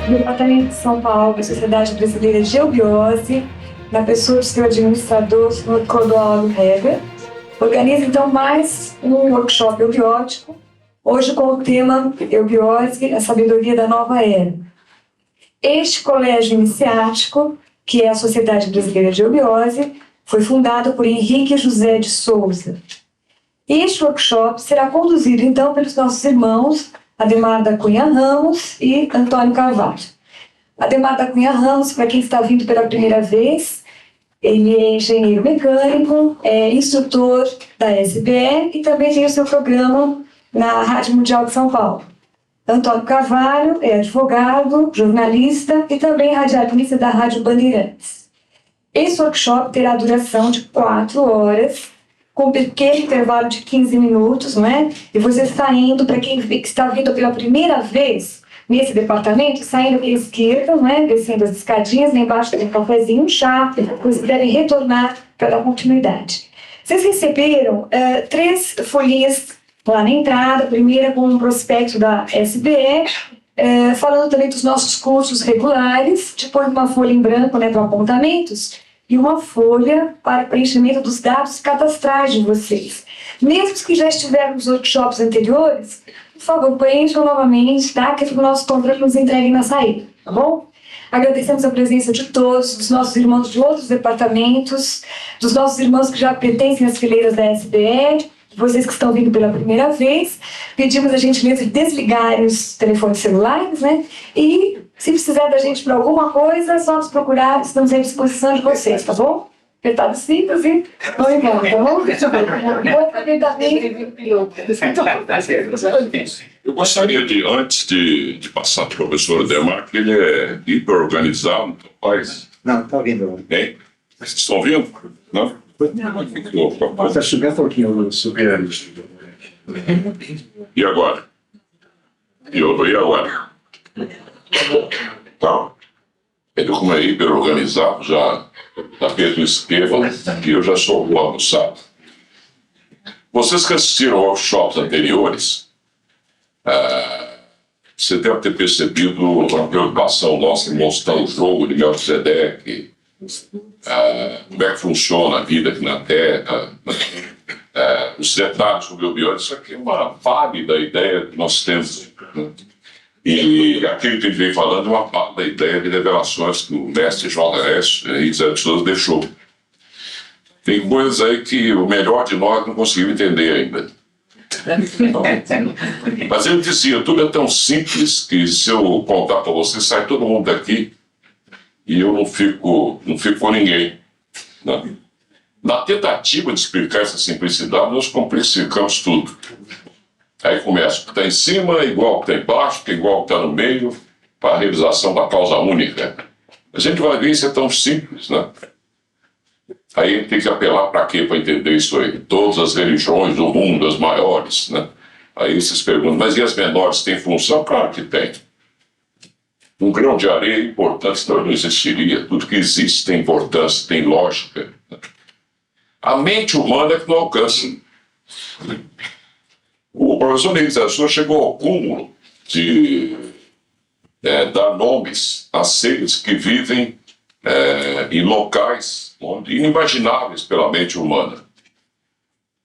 Departamento de São Paulo, da Sociedade Brasileira de Eubiose, na pessoa do seu administrador, Sr. Clodoaldo Heger, organiza então mais um workshop eubiótico, hoje com o tema Eubiose, a sabedoria da nova era. Este colégio iniciático, que é a Sociedade Brasileira de Eubiose, foi fundado por Henrique José de Souza. Este workshop será conduzido então pelos nossos irmãos Ademar da Cunha Ramos e Antônio Carvalho. Ademar da Cunha Ramos, para quem está vindo pela primeira vez, ele é engenheiro mecânico, é instrutor da SBE e também tem o seu programa na Rádio Mundial de São Paulo. Antônio Carvalho é advogado, jornalista e também radialista da Rádio Bandeirantes. Esse workshop terá duração de 4 horas, com um pequeno intervalo de 15 minutos, não é? E você saindo, para quem está vindo pela primeira vez nesse departamento, saindo pela esquerda, não é? Descendo as escadinhas, lá embaixo tem um cafezinho, um chá, vocês devem retornar para dar continuidade. Vocês receberam 3 folhinhas lá na entrada, a primeira com um prospecto da SBE, falando também dos nossos cursos regulares, depois uma folha em branco, né, para apontamentos, e uma folha para preenchimento dos dados cadastrais de vocês. Mesmo os que já estiveram nos workshops anteriores, por favor, preencham novamente, tá? Que o nosso controle nos entregue na saída, tá bom? Agradecemos a presença de todos, dos nossos irmãos de outros departamentos, dos nossos irmãos que já pertencem às fileiras da SBE, vocês que estão vindo pela primeira vez. Pedimos a gentileza de desligarem os telefones celulares, né? E se precisar da gente para alguma coisa, é só nos procurar, estamos à disposição de vocês, tá bom? Apertar os cintos e vão embora, tá bom? Eu gostaria de, antes de passar para o professor Ademar, que ele é hiper organizado, rapaz. Não, está ouvindo. Bem, vocês estão ouvindo? Não? Está subindo um pouquinho, subir. E agora? E agora? Tá. Ele, como é hiper organizado, já está feito o esquema e eu já sou o almoçado. Vocês que assistiram workshops anteriores, você deve ter percebido a preocupação nossa em mostrar o jogo de Melquisedeque, como é que funciona a vida aqui na Terra, os detalhes sobre o bioma. Isso aqui é uma válida ideia que nós temos. Né? E aquilo que ele veio falando é uma válida ideia de revelações que o mestre JS e Zé de Souza deixou. Tem coisas aí que o melhor de nós não conseguiu entender ainda. Mas ele dizia, tudo é tão simples que se eu contar para você, sai todo mundo daqui e eu não fico com ninguém. Né? Na tentativa de explicar essa simplicidade, nós complexificamos tudo. Aí começa, o que está em cima é igual ao que está embaixo, que é igual ao que está no meio, para a realização da causa única. A gente vai ver isso é tão simples, né? Aí tem que apelar para quê para entender isso aí? Todas as religiões do mundo, as maiores, né? Aí vocês perguntam, mas e as menores têm função? Claro que tem. Um grão de areia é importante, senão não existiria. Tudo que existe tem importância, tem lógica. A mente humana é que não alcança. O professor Henrique Souza chegou ao cúmulo de dar nomes a seres que vivem em locais inimagináveis pela mente humana.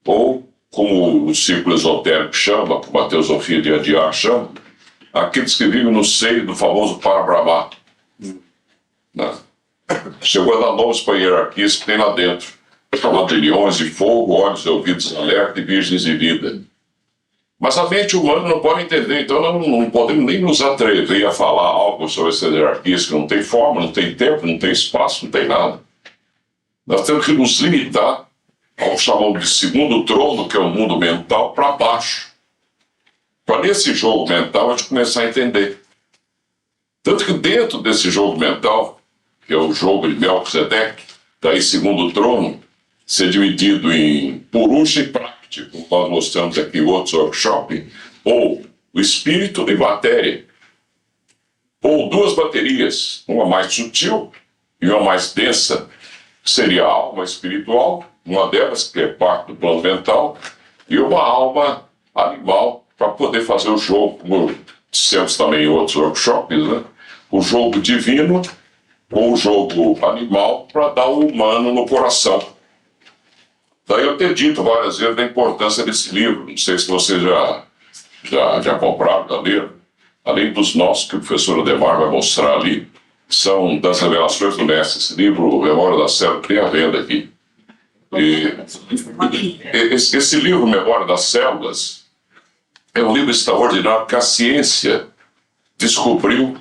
Ou, como o círculo esotérico chama, como a teosofia de Adyar chama, aqueles que vivem no seio do famoso Parabrahma. Né? Chegou a dar nomes para hierarquias que tem lá dentro. Chamando de leões de fogo, olhos e ouvidos alerta e virgens de vida. Mas a mente humana não pode entender, então nós não podemos nem nos atrever a falar algo sobre essas hierarquias que não tem forma, não tem tempo, não tem espaço, não tem nada. Nós temos que nos limitar ao chamado de segundo trono, que é o mundo mental, para baixo. Para nesse jogo mental a gente começar a entender. Tanto que dentro desse jogo mental, que é o jogo de Melquisedeque, daí segundo trono, ser dividido em Purusha e Prakriti, como nós mostramos aqui em outros workshops, ou o espírito e matéria, ou 2 baterias, uma mais sutil e uma mais densa, que seria a alma espiritual, uma delas que é parte do plano mental, e uma alma animal, para poder fazer o jogo, como dissemos também em outros workshops, né? o jogo divino com o jogo animal para dar o humano no coração. Daí eu tenho dito várias vezes da importância desse livro. Não sei se vocês já compraram, já leram. Além dos nossos, que o professor Ademar vai mostrar ali, são das revelações do Mestre. Esse livro, Memória da Célula, tem à venda aqui. Esse livro, Memória das Células, é um livro extraordinário que a ciência descobriu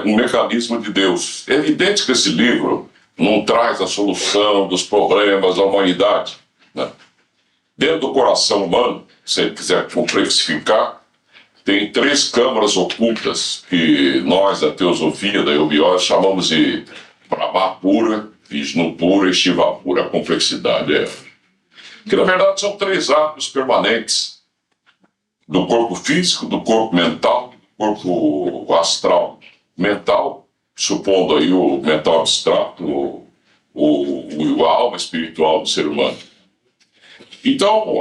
um mecanismo de Deus. É evidente que esse livro não traz a solução dos problemas da humanidade, né? Dentro do coração humano, se ele quiser complexificar, tem 3 câmaras ocultas que nós, da teosofia, da eubiose, chamamos de Brahma pura, Vishnu pura e Shiva pura. A complexidade que na verdade são 3 átomos permanentes do corpo físico, do corpo mental, do corpo astral. Mental, supondo aí o mental abstrato, a alma espiritual do ser humano. Então,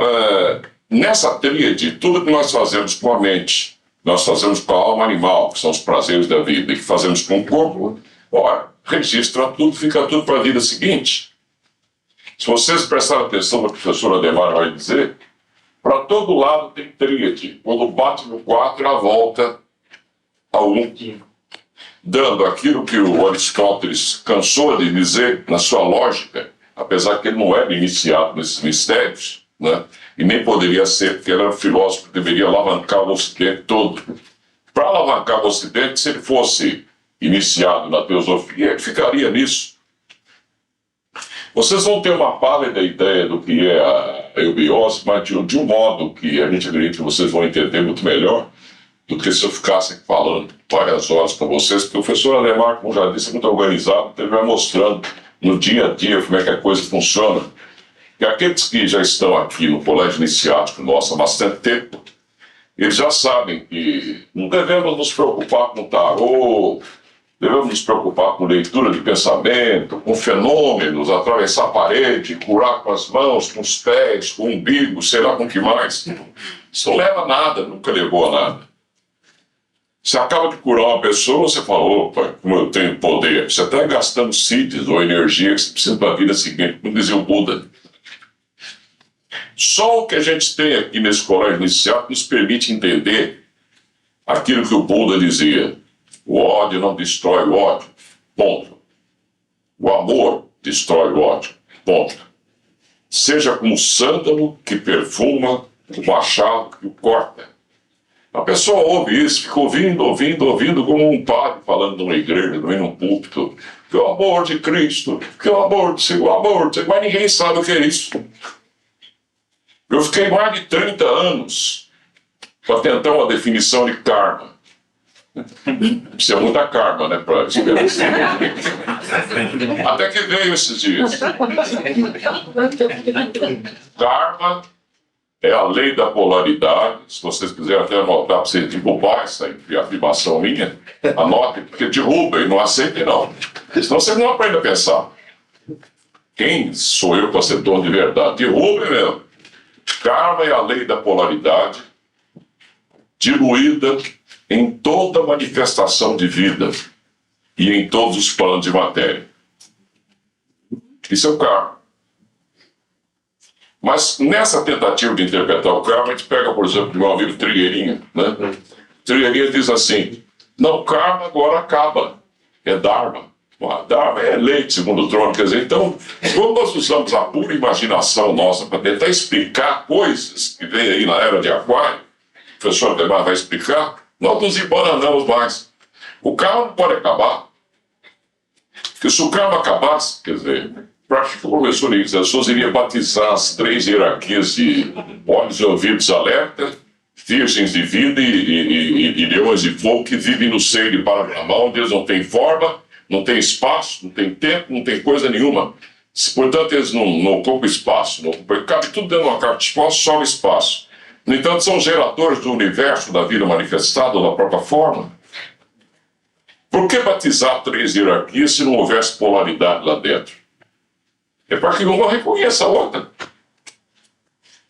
nessa tríade, tudo que nós fazemos com a mente, nós fazemos com a alma animal, que são os prazeres da vida, e que fazemos com o corpo, registra tudo, fica tudo para a vida seguinte. Se vocês prestarem atenção no que o professor Ademar vai dizer, para todo lado tem tríade. Quando bate no 4, a volta ao 1. Dando aquilo que o Aristóteles cansou de dizer na sua lógica, apesar que ele não era iniciado nesses mistérios, né? E nem poderia ser, porque ele era um filósofo que deveria alavancar o Ocidente todo. Para alavancar o Ocidente, se ele fosse iniciado na teosofia, ele ficaria nisso. Vocês vão ter uma pálida ideia do que é a eubiose, mas de um modo que a gente acredita que vocês vão entender muito melhor do que se eu ficasse falando várias horas para vocês, porque o professor Ademar, como já disse, é muito organizado, ele vai mostrando no dia a dia como é que a coisa funciona. E aqueles que já estão aqui no colégio iniciático nosso há bastante tempo, eles já sabem que não devemos nos preocupar com tarô, devemos nos preocupar com leitura de pensamento, com fenômenos, atravessar a parede, curar com as mãos, com os pés, com o umbigo, sei lá com o que mais. Isso não leva a nada, nunca levou a nada. Você acaba de curar uma pessoa, você fala, opa, como eu tenho poder. Você está gastando sítios ou energia que você precisa para a vida seguinte, como dizia o Buda. Só o que a gente tem aqui nesse colégio inicial nos permite entender aquilo que o Buda dizia. O ódio não destrói o ódio, ponto. O amor destrói o ódio, ponto. Seja como o sândalo que perfuma, o machado que o corta. A pessoa ouve isso, fica ouvindo, como um padre falando numa igreja, num púlpito. Que o amor de Cristo, que o amor, mas ninguém sabe o que é isso. Eu fiquei mais de 30 anos para tentar uma definição de karma. Precisa muita karma, né, para esperança. Até que veio esses dias. Karma é a lei da polaridade. Se vocês quiserem até anotar para vocês derrubar essa afirmação minha, anotem, porque derrubem, não aceitem não. Senão vocês não aprendem a pensar. Quem sou eu para ser dono de verdade? Derrubem mesmo. Karma é a lei da polaridade, diluída em toda manifestação de vida e em todos os planos de matéria. Isso é o karma. Mas nessa tentativa de interpretar o karma, a gente pega, por exemplo, o meu amigo Trigueirinha, né? Trigueirinha diz assim, não, karma agora acaba, é dharma. Dharma é lei segundo o trono, quer dizer, então, quando nós usamos a pura imaginação nossa para tentar explicar coisas que vem aí na era de Aquário, o professor Ademar vai explicar, nós nos embananamos mais. O karma não pode acabar. Porque se o karma acabasse, quer dizer, para que o professor Nix, as pessoas iriam batizar as 3 hierarquias de olhos e ouvidos alerta, virgens de vida e leões de fogo que vivem no seio de Parabrahma, onde eles não têm forma, não tem espaço, não tem tempo, não tem coisa nenhuma. Portanto, eles não ocupam espaço. Cabe tudo dentro de uma caixa de espaço, só espaço. No entanto, são geradores do universo, da vida manifestada, da própria forma. Por que batizar 3 hierarquias se não houvesse polaridade lá dentro? É para que uma reconheça a outra.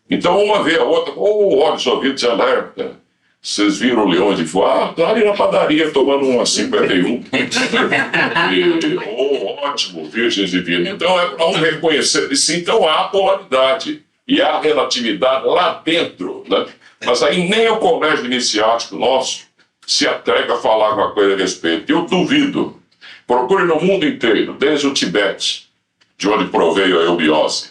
Então, uma vê a outra, olhos, ouvidos e alerta. Vocês viram o Leão de Fora? Tá ali na padaria tomando uma 51. Ótimo, virgem divina. Então é para um reconhecer isso. Então há polaridade e há relatividade lá dentro, né? Mas aí nem o colégio iniciático nosso se atreve a falar alguma coisa a respeito. Eu duvido. Procure no mundo inteiro, desde o Tibete, de onde proveio a eubiose.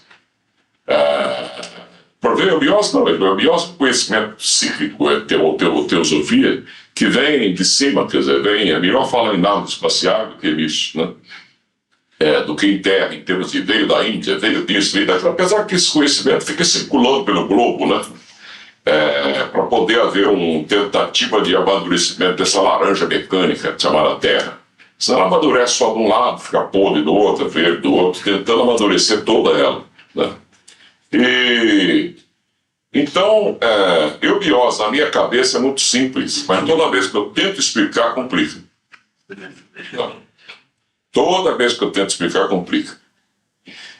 Proveio a eubiose? Não, a eubiose é um conhecimento psíquico, é teosofia, que vem de cima, quer dizer, é melhor falar em nave espacial do que nisso, né? Do que em terra, em termos de veio da Índia, veio disso, veio daquilo, apesar que esse conhecimento fica circulando pelo globo, né? Para poder haver uma tentativa de amadurecimento dessa laranja mecânica chamada Terra. Senão ela amadurece só de um lado, fica podre do outro, verde do outro, tentando amadurecer toda ela, né? Então, eubiose na minha cabeça é muito simples, mas toda vez que eu tento explicar, complica. Toda vez que eu tento explicar, complica.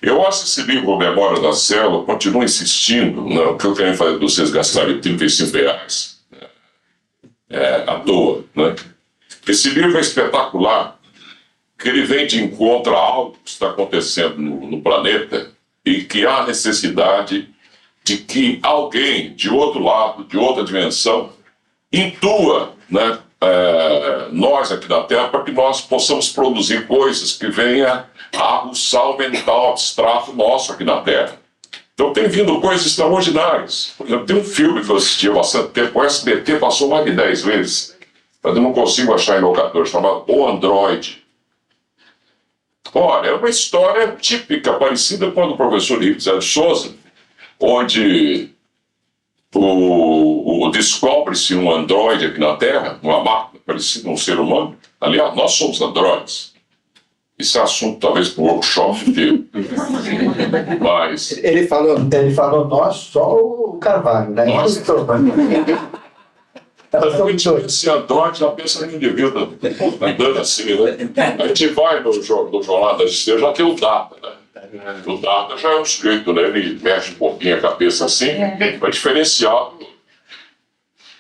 Eu acho esse livro, Memória da Célula, continua insistindo, não, que eu quero fazer vocês gastarem R$35 à toa, né? Esse livro é espetacular, que ele vem de encontro a algo que está acontecendo no planeta e que há necessidade de que alguém de outro lado, de outra dimensão, intua, né, nós aqui na Terra, para que nós possamos produzir coisas que venham a aguçar o mental abstrato nosso aqui na Terra. Então tem vindo coisas extraordinárias. Por exemplo, tem um filme que eu assisti há bastante tempo, o SBT passou mais de 10 vezes, mas eu não consigo achar em locador, chamado O Androide. Olha, é uma história típica, parecida com a do professor Ricardo de Souza, onde descobre-se um androide aqui na Terra, uma máquina parecida com um ser humano. Aliás, nós somos androides. Esse é assunto talvez para o workshop inteiro. Mas... Ele falou nós, só o Carvalho, né? Nós. Esse androide já pensa no indivíduo andando assim, né? A gente vai no Jornal da Esteira, já tem o Data, né? O Data já é um sujeito, né? Ele mexe um pouquinho a cabeça assim, para diferenciar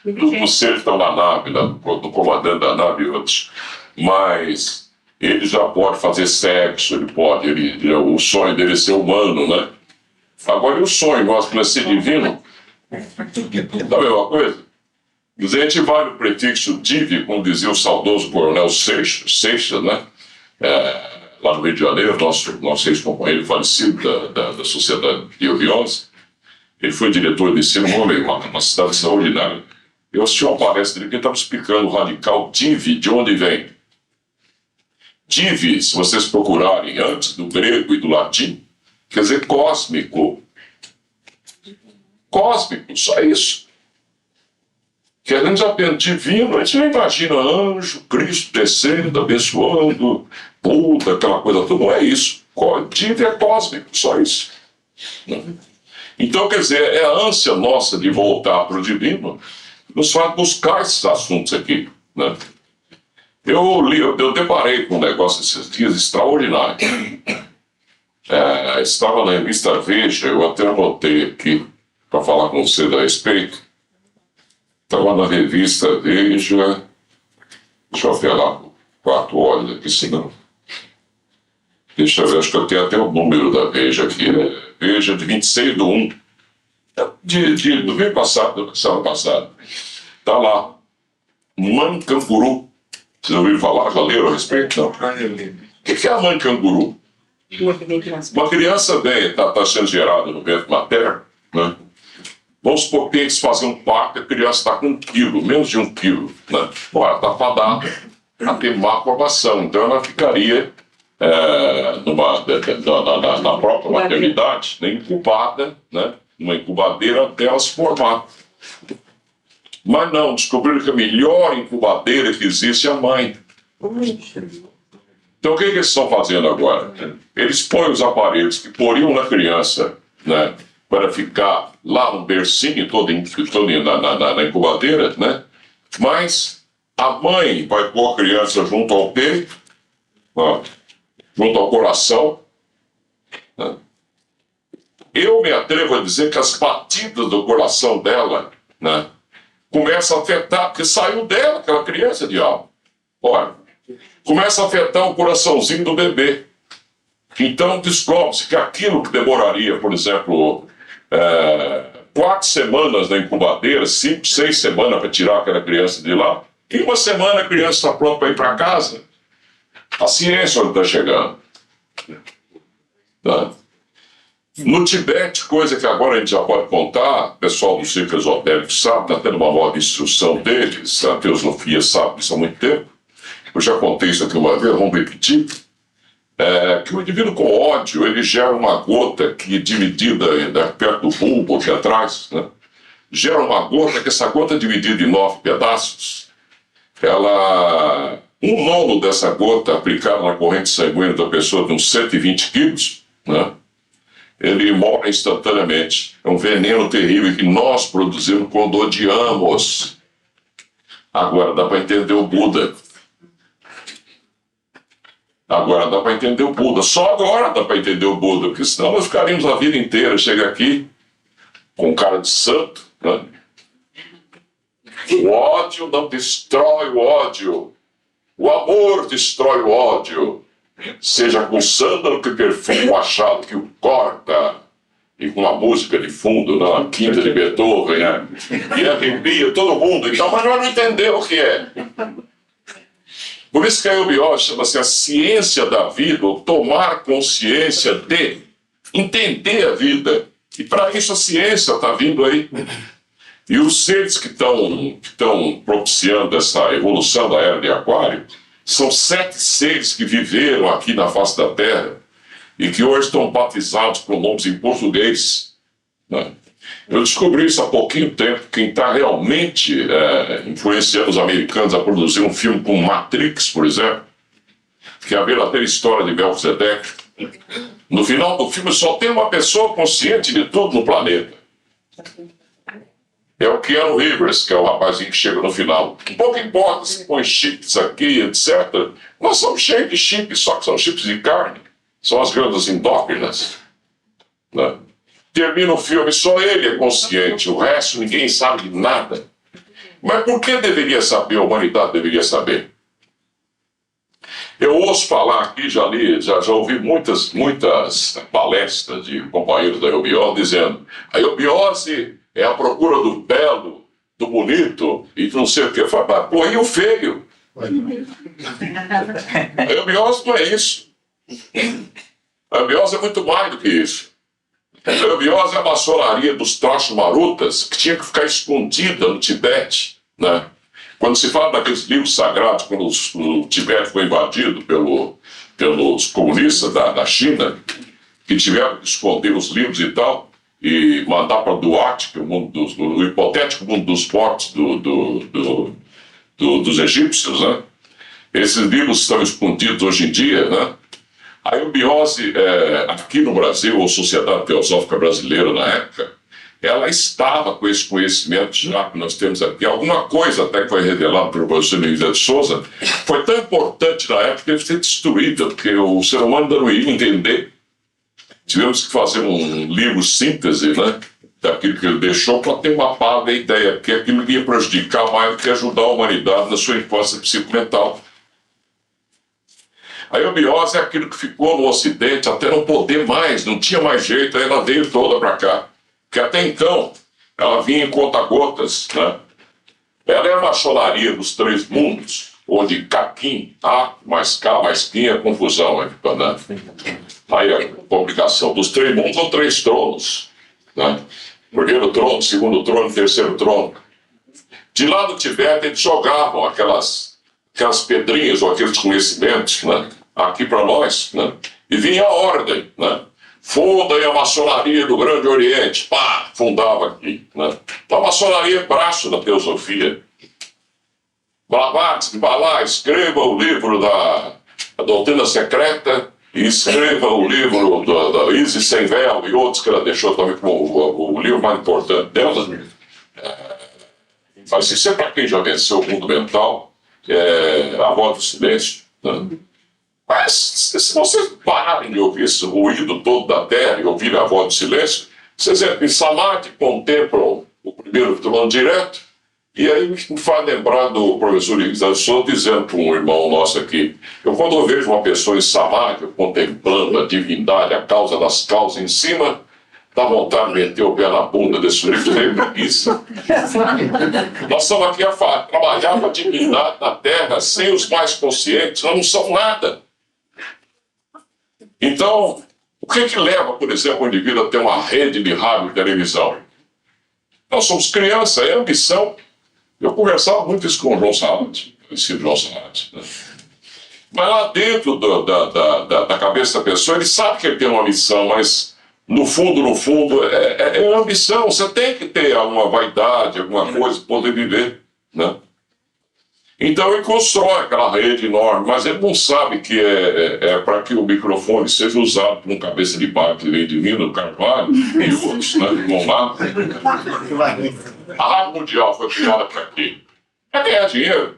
do ser que estão na nave, né? Do comandante da nave e outros. Mas ele já pode fazer sexo, ele pode, o sonho dele é ser humano, né? Agora, e o sonho nosso para ser divino? É a mesma coisa. Quer dizer, a gente vai no prefixo divi, como dizia o saudoso coronel Seixas, né? Lá no Rio de Janeiro, nosso ex-companheiro falecido da Sociedade de Eubiose. Ele foi diretor de ensino, uma cidade extraordinária. Eu assisti uma palestra dele que ele estava explicando o radical divi, de onde vem. Divi, se vocês procurarem antes do grego e do latim, quer dizer cósmico. Cósmico, só isso. Que a gente já pensa divino, a gente não imagina anjo, Cristo descendo, abençoando, puta, aquela coisa toda. Não é isso. Divi é cósmico, só isso. Então, quer dizer, é a ânsia nossa de voltar para o divino que nos faz buscar esses assuntos aqui, né? Eu deparei com um negócio esses dias extraordinário. Estava na revista Veja, eu até anotei aqui para falar com vocês a respeito. Estava na revista Veja, deixa eu ver lá, 4 horas aqui, senão. Deixa eu ver, acho que eu tenho até o número da Veja aqui, né? Veja de 26/1, do mês passado, do sábado passado. Está lá, mãe canguru. Vocês ouviram falar? Já leram a respeito? Não. O que é a mãe canguru? Uma criança vem, está sendo gerada no ventre materno, né? Vamos supor que tem que fazer um parto, a criança está com 1 quilo, menos de 1 quilo, né? Ela está fadada a ter má formação, então ela ficaria na própria maternidade, né, incubada, né, numa incubadeira até ela se formar. Mas não, descobriram que a melhor incubadeira que existe é a mãe. Então o que eles estão fazendo agora? Eles põem os aparelhos que poriam na criança, né, para ficar lá no bercinho, todo na incubadeira, né? Mas a mãe vai pôr a criança junto ao peito, ó, junto ao coração, né? Eu me atrevo a dizer que as batidas do coração dela, né, começa a afetar, porque saiu dela aquela criança, diabo. Olha, começa a afetar o coraçãozinho do bebê. Então descobre-se que aquilo que demoraria, por exemplo, 4 semanas na incubadeira, 5, 6 semanas para tirar aquela criança de lá, em 1 semana a criança está pronta para ir para casa. A ciência está chegando. Tá? No Tibete, coisa que agora a gente já pode contar, o pessoal do ciclo esotérico sabe, está tendo uma nova instrução deles, a teosofia sabe disso há muito tempo. Eu já contei isso aqui uma vez, vamos repetir. Que o indivíduo com ódio, ele gera uma gota que dividida perto do bulbo aqui atrás, né? Gera uma gota, que essa gota é dividida em 9 pedaços. Um nono dessa gota aplicada na corrente sanguínea da pessoa de uns 120 quilos, né? Ele morre instantaneamente. É um veneno terrível que nós produzimos quando odiamos. Agora dá para entender o Buda. Agora dá para entender o Buda. Só agora dá para entender o Buda, porque senão nós ficaríamos a vida inteira. Chega aqui com cara de santo, né? O ódio não destrói o ódio. O amor destrói o ódio. Seja com sândalo que perfuma o machado que o corta, e com uma música de fundo, na quinta de Beethoven, né? E arrepia todo mundo. Então, mas nós não entendemos o que é. Por isso que a eubiose chama-se a ciência da vida, ou tomar consciência de entender a vida. E para isso a ciência está vindo aí. E os seres que estão propiciando essa evolução da era de Aquário são 7 seres que viveram aqui na face da Terra e que hoje estão batizados com nomes em português, né? Eu descobri isso há pouquinho tempo. Quem está realmente influenciando os americanos a produzir um filme como Matrix, por exemplo, que é a verdadeira história de Melquisedeque. No final do filme só tem uma pessoa consciente de tudo no planeta. É o Keanu Reeves, que é o rapazinho que chega no final. Pouco importa se põe chips aqui, etc. Nós somos cheios de chips, só que são chips de carne. São as glândulas endócrinas, né? Termina o filme, só ele é consciente, o resto ninguém sabe de nada. Mas por que deveria saber, a humanidade deveria saber? Eu ouço falar aqui, já ouvi muitas palestras de companheiros da eubiose dizendo: a eubiose é a procura do belo, do bonito, e não sei o que. Eu falo, mas pô, e o feio? A eubiose não é isso. A eubiose é muito mais do que isso. A eubiose é a maçonaria dos troços marutas que tinha que ficar escondida no Tibete, né? Quando se fala daqueles livros sagrados, quando o Tibete foi invadido pelos comunistas da China, que tiveram que esconder os livros e tal, e mandar para Duarte, que é o hipotético mundo dos mortos dos egípcios, né? Esses livros estão escondidos hoje em dia, né? A eubiose, aqui no Brasil, a Sociedade Teosófica Brasileira, na época, ela estava com esse conhecimento já que nós temos aqui. Alguma coisa até que foi revelada pelo professor Miguel de Souza foi tão importante na época que ele foi destruída, porque o ser humano ainda não ia entender. Tivemos que fazer um livro síntese, né, daquilo que ele deixou para ter uma pá da ideia, porque aquilo ia prejudicar mais do que ajudar a humanidade na sua infância psicomental. A eubiose é aquilo que ficou no Ocidente até não poder mais, não tinha mais jeito, aí ela veio toda para cá. Porque até então, ela vinha em conta-gotas, né? Ela é a maçonaria dos 3 mundos, onde Caquim, A mais K mais Kim é confusão, né? Aí a publicação dos 3 mundos são 3 tronos, né? Primeiro trono, segundo trono, terceiro trono. De lá do Tibete, eles jogavam aquelas pedrinhas ou aqueles conhecimentos, né, aqui para nós, né, e vinha a ordem, né? Funda a maçonaria do Grande Oriente, pá, fundava aqui, né? Então a maçonaria é braço da teosofia. Blavatsky, vai lá, escreva o livro da doutrina secreta e escreva o livro da Isis Sem Véu e outros que ela deixou também como o livro mais importante dela. Mas isso é para quem já venceu o mundo mental, a voz do silêncio, né? Mas se vocês pararem de ouvir esse ruído todo da Terra e ouvirem a voz do silêncio, vocês em Samadhi contemplam o primeiro trono direto E aí me faz lembrar do professor Ives Souza dizendo para um irmão nosso aqui, eu quando eu vejo uma pessoa em samadhi, contemplando a divindade, a causa das causas em cima, dá vontade de meter o pé na bunda desse livro, tem preguiça. Nós estamos aqui a trabalhar para a divindade na Terra, sem os mais conscientes, nós não somos nada. Então, o que leva, por exemplo, o indivíduo a ter uma rede de rádio e televisão? Nós somos crianças, é ambição. Eu conversava muito isso com o João Saad, esse João Saad, né? Mas lá dentro da cabeça da pessoa, ele sabe que ele tem uma missão, mas no fundo, é ambição. Você tem que ter alguma vaidade, alguma coisa para poder viver, né? Então ele constrói aquela rede enorme, mas ele não sabe que é para que o microfone seja usado por um cabeça de barco que vem de Minas, Carvalho e outros, né, que vão lá. A Rádio Mundial foi criada para quê? Para ganhar dinheiro.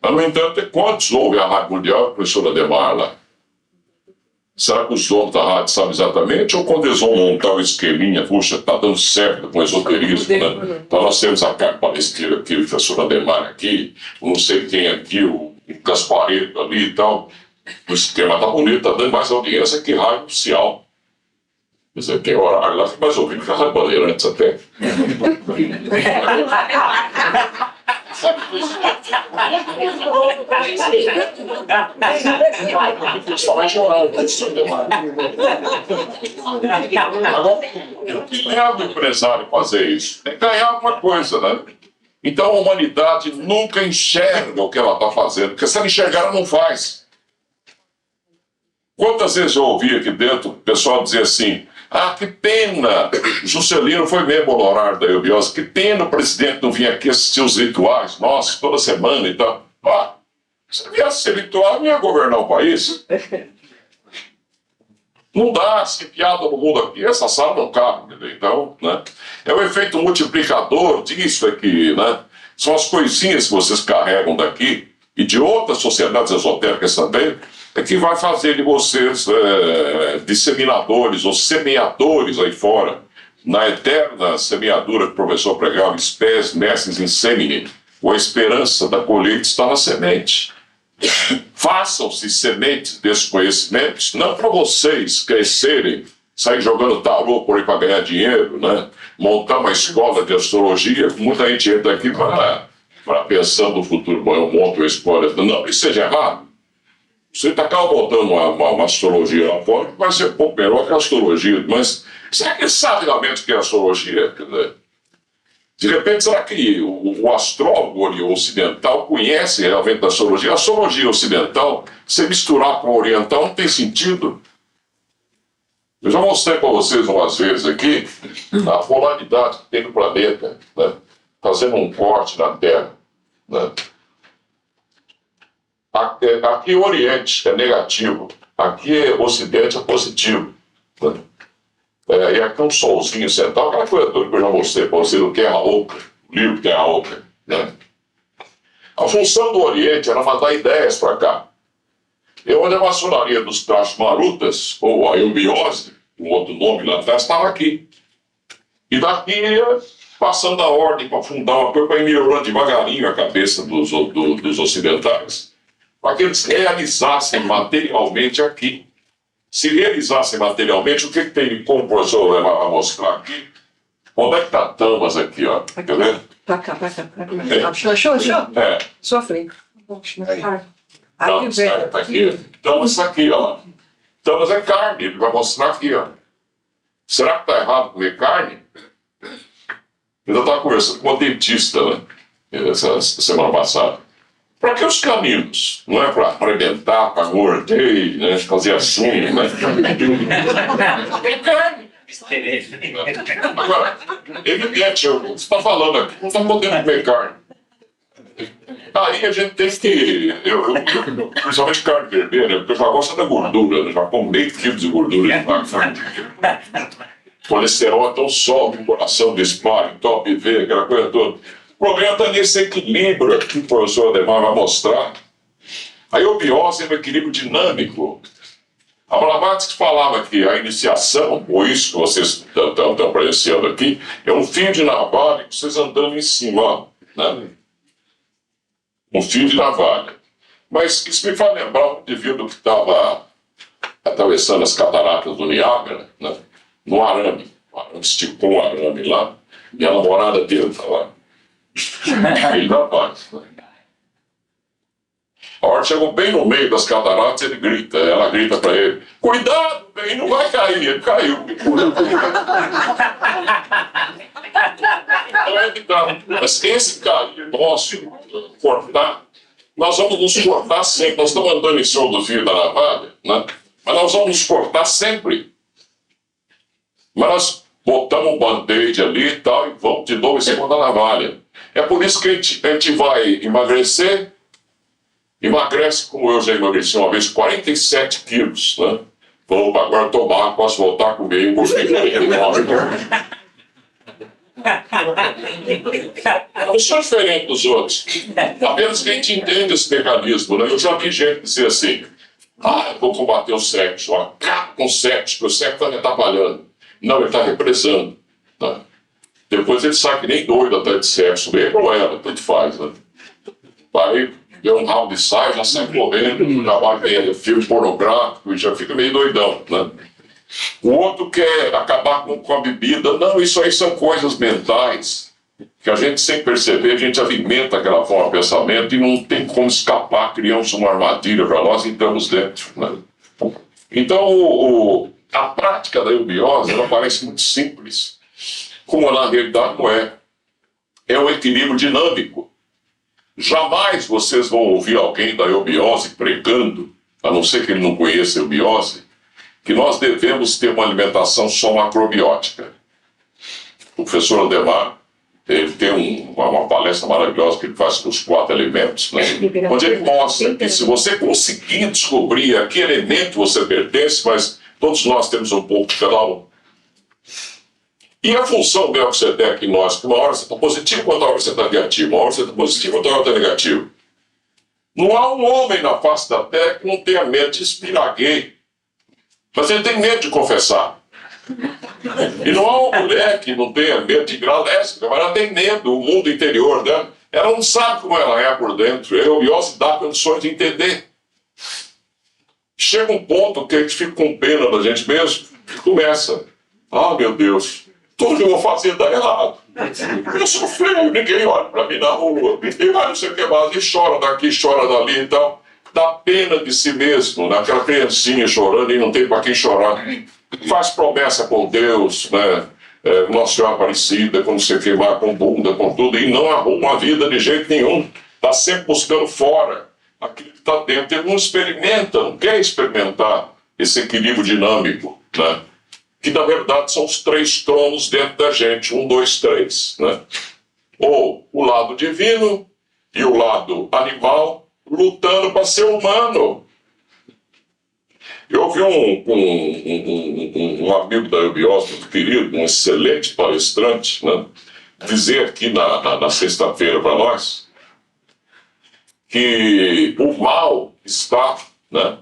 Mas, no entanto, quantos ouvem a Rádio Mundial, professora Ademar lá? Será que os donos da rádio sabem exatamente? Ou quando eles vão montar o esqueminha, puxa, está dando certo com o esoterismo, né? Então nós temos a Carmen Palesteira aqui, o professor Ademar aqui, não sei quem aqui, o Gaspareto ali e tal. O esquema está bonito, está dando mais audiência que rádio oficial. Quer dizer, tem horário lá, mais ouvido que a Rádio Bandeirantes até. Ganhar do empresário fazer isso, tem que ganhar alguma coisa, né? Então a humanidade nunca enxerga o que ela está fazendo, porque se ela enxergar, ela não faz. Quantas vezes eu ouvi aqui dentro o pessoal dizer assim: ah, que pena, Juscelino foi membro honorário da Eubiose, que pena o presidente não vir aqui assistir os rituais nossos toda semana e tal. Ah, se viesse ser ritual, não ia governar o país. Não dá, se piada no mundo aqui, essa sala não cabe, entendeu? Então, né, é o efeito multiplicador disso aqui, né? São as coisinhas que vocês carregam daqui e de outras sociedades esotéricas também, é que vai fazer de vocês disseminadores ou semeadores aí fora, na eterna semeadura que o professor pregava, spes mestres in semine, ou a esperança da colheita está na semente. Façam-se sementes desses conhecimentos, não para vocês crescerem, sair jogando tarô por aí para ganhar dinheiro, né? Montar uma escola de astrologia, muita gente entra aqui para pensando no futuro, bom, eu monto uma escola, não, isso seja errado. Você está botando uma astrologia lá fora, que vai ser um pouco melhor que a astrologia, mas será que ele sabe realmente o que é astrologia? Quer dizer, de repente, será que o astrólogo ocidental conhece realmente a astrologia? A astrologia ocidental, se misturar com a oriental, não tem sentido. Eu já mostrei para vocês umas vezes aqui a polaridade que tem no planeta, né? Fazendo um corte na Terra, né? Aqui o Oriente é negativo, aqui o Ocidente é positivo, né? E aqui um solzinho central, aquela coisa toda que eu já mostrei para vocês, o que é a Oca, o livro que é a Oca, né? A função do Oriente era mandar ideias para cá. E onde a maçonaria dos trachos marutas, ou a eubiose, um outro nome lá atrás, estava aqui. E daqui ia passando a ordem para fundar uma coisa, para ir melhorando devagarinho a cabeça dos ocidentais, para que eles realizassem materialmente aqui. Se realizassem materialmente, o que tem como o professor vai mostrar aqui? Onde é que está Tamas aqui, ó? Aqui. Tá vendo? Pra cá. Achou? É. Sua frente. Aí Tamas, vem. tá aqui. Tamas tá aqui, ó. Tamas é carne, ele vai mostrar aqui, ó. Será que está errado comer carne? Eu estava conversando com uma dentista, né? Essa semana passada. Para que os caminhos? Não é para arrebentar, para morder, né? Fazer assim, né? Agora, evidente, você está falando aqui, não está podendo comer carne. Aí a gente tem que, principalmente carne vermelha, porque eu já gosto da gordura, já como meio quilo de gordura. Colesterol, então sobe, o coração dispara, top V, aquela coisa toda. O problema está nesse equilíbrio que o professor Ademar vai mostrar. A eubiose é um equilíbrio dinâmico. A Blavatsky falava que a iniciação, ou isso que vocês estão presenciando aqui, é um fio de navalha que vocês andando em cima. Ó. né? Um fio de navalha. Mas isso me faz lembrar um indivíduo que estava atravessando as cataratas do Niágara, né? No arame. O arame esticou um arame lá, e a namorada dele está lá. Ele da paz. Né? A hora que chegou bem no meio das cataratas, ele grita, ela grita para ele: cuidado, bem, não vai cair. Ele caiu. Mas esse cair nosso, cortar, nós vamos nos cortar sempre. Nós estamos andando em cima do fio da navalha, né? Mas nós vamos nos cortar sempre. Mas nós botamos um band-aid ali e tal, e vamos de novo em cima da navalha. É por isso que a gente vai emagrecer. Emagrece, como eu já emagreci uma vez, 47 quilos, né? Vou agora tomar, posso voltar a comer e gostei de eu sou diferente dos outros. Apenas que a gente entende esse mecanismo, né? Eu já vi gente dizer assim: eu vou combater o sexo, acabo com o sexo, porque o sexo está me atrapalhando. Não, ele está represando. Né? Depois ele sai que nem doido até de sexo, ele ou ela, tanto faz. Né? Aí deu um round de saia, já sai correndo, já vai vendo filme pornográfico e já fica meio doidão. Né? O outro quer acabar com a bebida. Não, isso aí são coisas mentais que a gente, sem perceber, a gente alimenta aquela forma de pensamento e não tem como escapar, criamos uma armadilha para nós e entramos dentro. Né? Então, a prática da eubiose, ela parece muito simples, como na realidade não é. É um equilíbrio dinâmico. Jamais vocês vão ouvir alguém da eubiose pregando, a não ser que ele não conheça a eubiose, que nós devemos ter uma alimentação só macrobiótica. O professor Ademar, ele tem uma palestra maravilhosa que ele faz com os 4 elementos, né? Onde ele mostra que se você conseguir descobrir a que elemento você pertence, mas todos nós temos um pouco de cada um. E a função do diagnóstico, uma hora você está positivo, outra hora você está negativo, uma hora você está positivo, outra hora está negativo. Não há um homem na face da terra que não tenha medo de inspirar gay, mas ele tem medo de confessar. E não há uma mulher que não tenha medo de virar lésbica, mas ela tem medo, o mundo interior dela. Ela não sabe como ela é por dentro. A eubiose dá condições de entender. Chega um ponto que a gente fica com pena da gente mesmo e começa: meu Deus, tudo que eu vou fazer dá errado. Eu sou feio, ninguém olha para mim na rua, ninguém vai não sei o que mais, e chora daqui, chora dali e tal. Dá pena de si mesmo, naquela criancinha chorando e não tem para quem chorar. Faz promessa com Deus, né? Nossa Senhora Aparecida, como você queimar com bunda, com tudo, e não arruma a vida de jeito nenhum. Está sempre buscando fora aquilo que está dentro. Ele não experimenta, não quer experimentar esse equilíbrio dinâmico, né? Que na verdade são os 3 tronos dentro da gente, 1, 2, 3, né? Ou o lado divino e o lado animal lutando para ser humano. Eu ouvi um amigo da eubiose, muito querido, um excelente palestrante, né, dizer aqui na sexta-feira para nós que o mal está, né,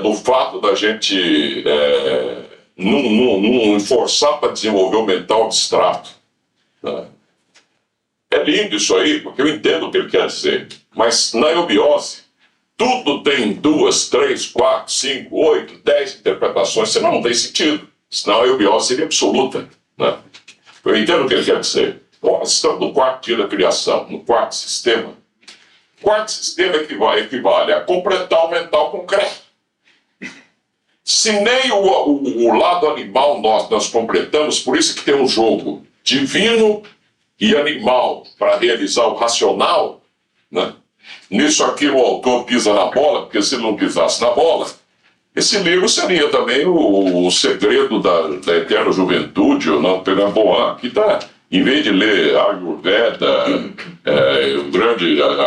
no fato da gente não forçar para desenvolver o mental abstrato. Né? É lindo isso aí, porque eu entendo o que ele quer dizer. Mas na eubiose, tudo tem 2, 3, 4, 5, 8, 10 interpretações, senão não tem sentido. Senão a eubiose seria absoluta. Né? Eu entendo o que ele quer dizer. Nós estamos no 4º dia da criação, no 4º sistema. O 4º sistema equivale a completar o mental concreto. Se nem o lado animal nós completamos, por isso que tem um jogo divino e animal para realizar o racional, né? Nisso aqui o autor pisa na bola, porque se ele não pisasse na bola, esse livro seria também o segredo da eterna juventude, ou não, pegar aqui está, em vez de ler Ayurveda,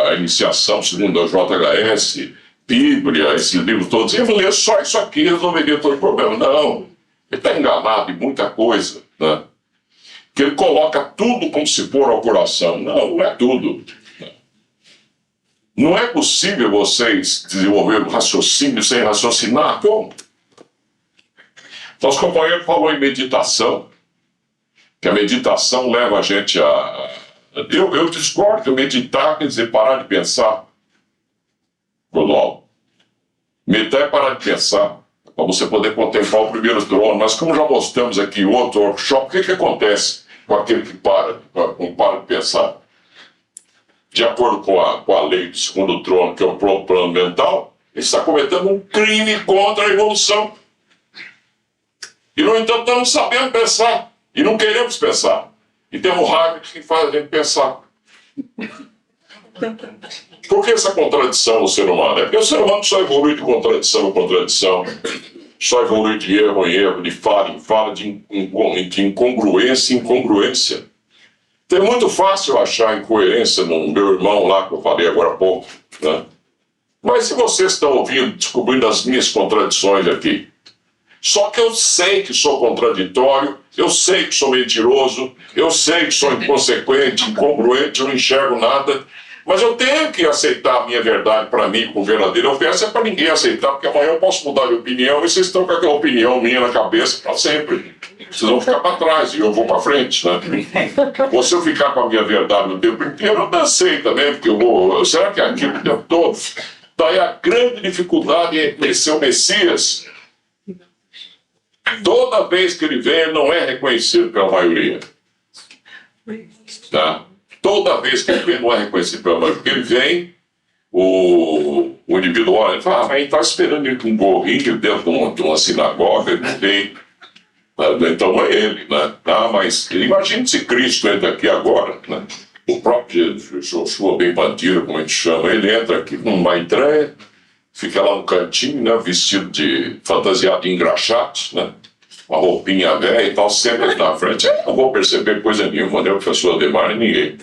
a iniciação segundo a JHS, Bíblia, esses livros todos, ele ler só isso aqui resolveria todo o problema. Não, ele está enganado em muita coisa, né? Que ele coloca tudo como se for ao coração. Não, não é tudo. Não é possível vocês desenvolver um raciocínio sem raciocinar. Como? Nosso companheiro falou em meditação. que a meditação leva a gente a... Eu discordo que meditar quer dizer parar de pensar. Clodoaldo. Meditar é parar de pensar, para você poder contemplar o primeiro trono. Mas como já mostramos aqui em outro workshop, o que acontece com aquele que para de pensar? De acordo com a lei do segundo trono, que é o plano mental, ele está cometendo um crime contra a evolução. E, no entanto, não sabemos pensar. E não queremos pensar. E temos raiva de quem faz a gente pensar. Por que essa contradição no ser humano? É porque o ser humano só evolui de contradição em contradição. Só evolui de erro em erro, de fala em fala, de incongruência em incongruência. Então é muito fácil achar incoerência no meu irmão lá, que eu falei agora há pouco, né? Mas se vocês estão ouvindo, descobrindo as minhas contradições aqui, só que eu sei que sou contraditório, eu sei que sou mentiroso, eu sei que sou inconsequente, incongruente, eu não enxergo nada, mas eu tenho que aceitar a minha verdade para mim como verdadeira. Eu peço é para ninguém aceitar, porque amanhã eu posso mudar de opinião e vocês estão com aquela opinião minha na cabeça para sempre. Vocês vão ficar para trás e eu vou para frente, né? Ou se eu ficar com a minha verdade o tempo inteiro, eu não sei também, porque eu vou... Será que é aquilo o tempo todo? Daí a grande dificuldade em reconhecer o Messias. Toda vez que ele vem, ele não é reconhecido pela maioria. Tá? Toda vez que ele vem, não é reconhecido pela maioria. Porque ele vem, o indivíduo olha e fala, mas ele está esperando ele com um gorrinho dentro de uma sinagoga, ele não vem. Então é ele, né? Mas imagine se Cristo entra aqui agora, né? O próprio Joshua Ben Bandeira, como a gente chama, ele entra aqui numa estreia, fica lá no cantinho, né? Vestido de fantasiado de engraxate, né? Uma roupinha velha e tal, sempre aqui na frente. Eu não vou perceber coisa nenhuma, né? O professor Ademar e ninguém.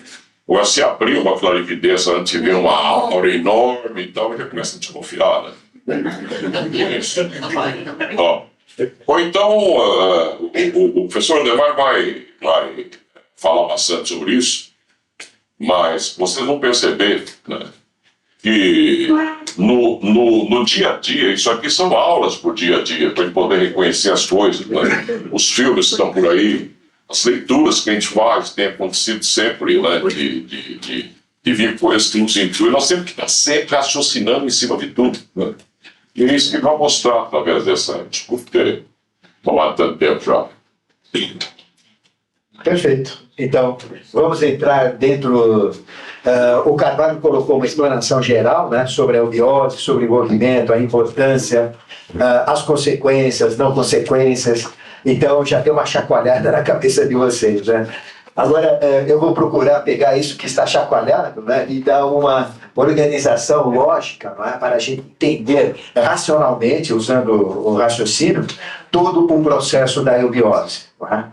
Agora, se abrir uma clarividência antes de ver uma aura enorme e tal, já começa a desconfiar, né? Isso. Ó. Ou então, o professor Ademar vai falar bastante sobre isso, mas vocês vão perceber, né, que no dia a dia, isso aqui são aulas por dia a dia, para a gente poder reconhecer as coisas, né? Os filmes que estão por aí, as leituras que a gente faz, tem acontecido sempre, né, de vir coisas que nos incluem. Nós temos que estar sempre raciocinando em cima de tudo, né? E é isso que vai mostrar através dessa... Desculpe ter tomado tanto tempo já. Perfeito. Então, vamos entrar dentro... o Carvalho colocou uma explanação geral, né, sobre a eubiose, sobre o envolvimento, a importância, as consequências, não consequências. Então, já deu uma chacoalhada na cabeça de vocês, né? Agora, eu vou procurar pegar isso que está chacoalhado, né, e dar uma organização lógica, não é, para a gente entender racionalmente, usando o raciocínio, todo o processo da eubiose. Não é?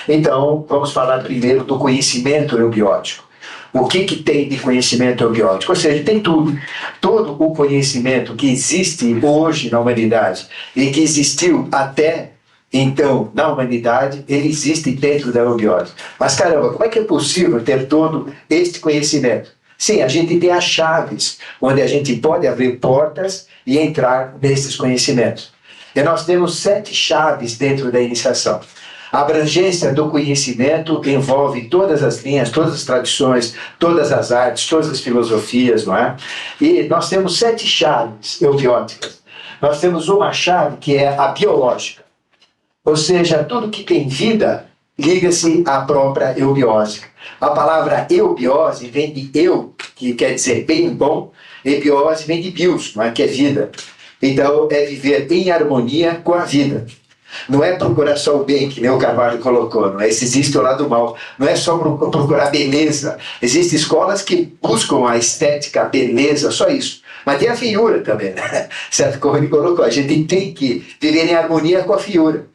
Então, vamos falar primeiro do conhecimento eubiótico. O que tem de conhecimento eubiótico? Ou seja, tem tudo. Todo o conhecimento que existe hoje na humanidade e que existiu até então na humanidade, ele existe dentro da eubiose. Mas caramba, como é que é possível ter todo este conhecimento? Sim, a gente tem as chaves, onde a gente pode abrir portas e entrar nesses conhecimentos. E nós temos 7 chaves dentro da iniciação. A abrangência do conhecimento envolve todas as linhas, todas as tradições, todas as artes, todas as filosofias, não é? E nós temos 7 chaves eubióticas. Nós temos uma chave que é a biológica. Ou seja, tudo que tem vida liga-se à própria eubiose. A palavra eubiose vem de eu, que quer dizer bem bom, e biose vem de bios, não é? Que é vida. Então, é viver em harmonia com a vida. Não é procurar só o bem, que nem o Carvalho colocou, não é? Existe o lado mal. Não é só procurar beleza. Existem escolas que buscam a estética, a beleza, só isso. Mas tem a feiura também, né? Certo? Como ele colocou, a gente tem que viver em harmonia com a feiura.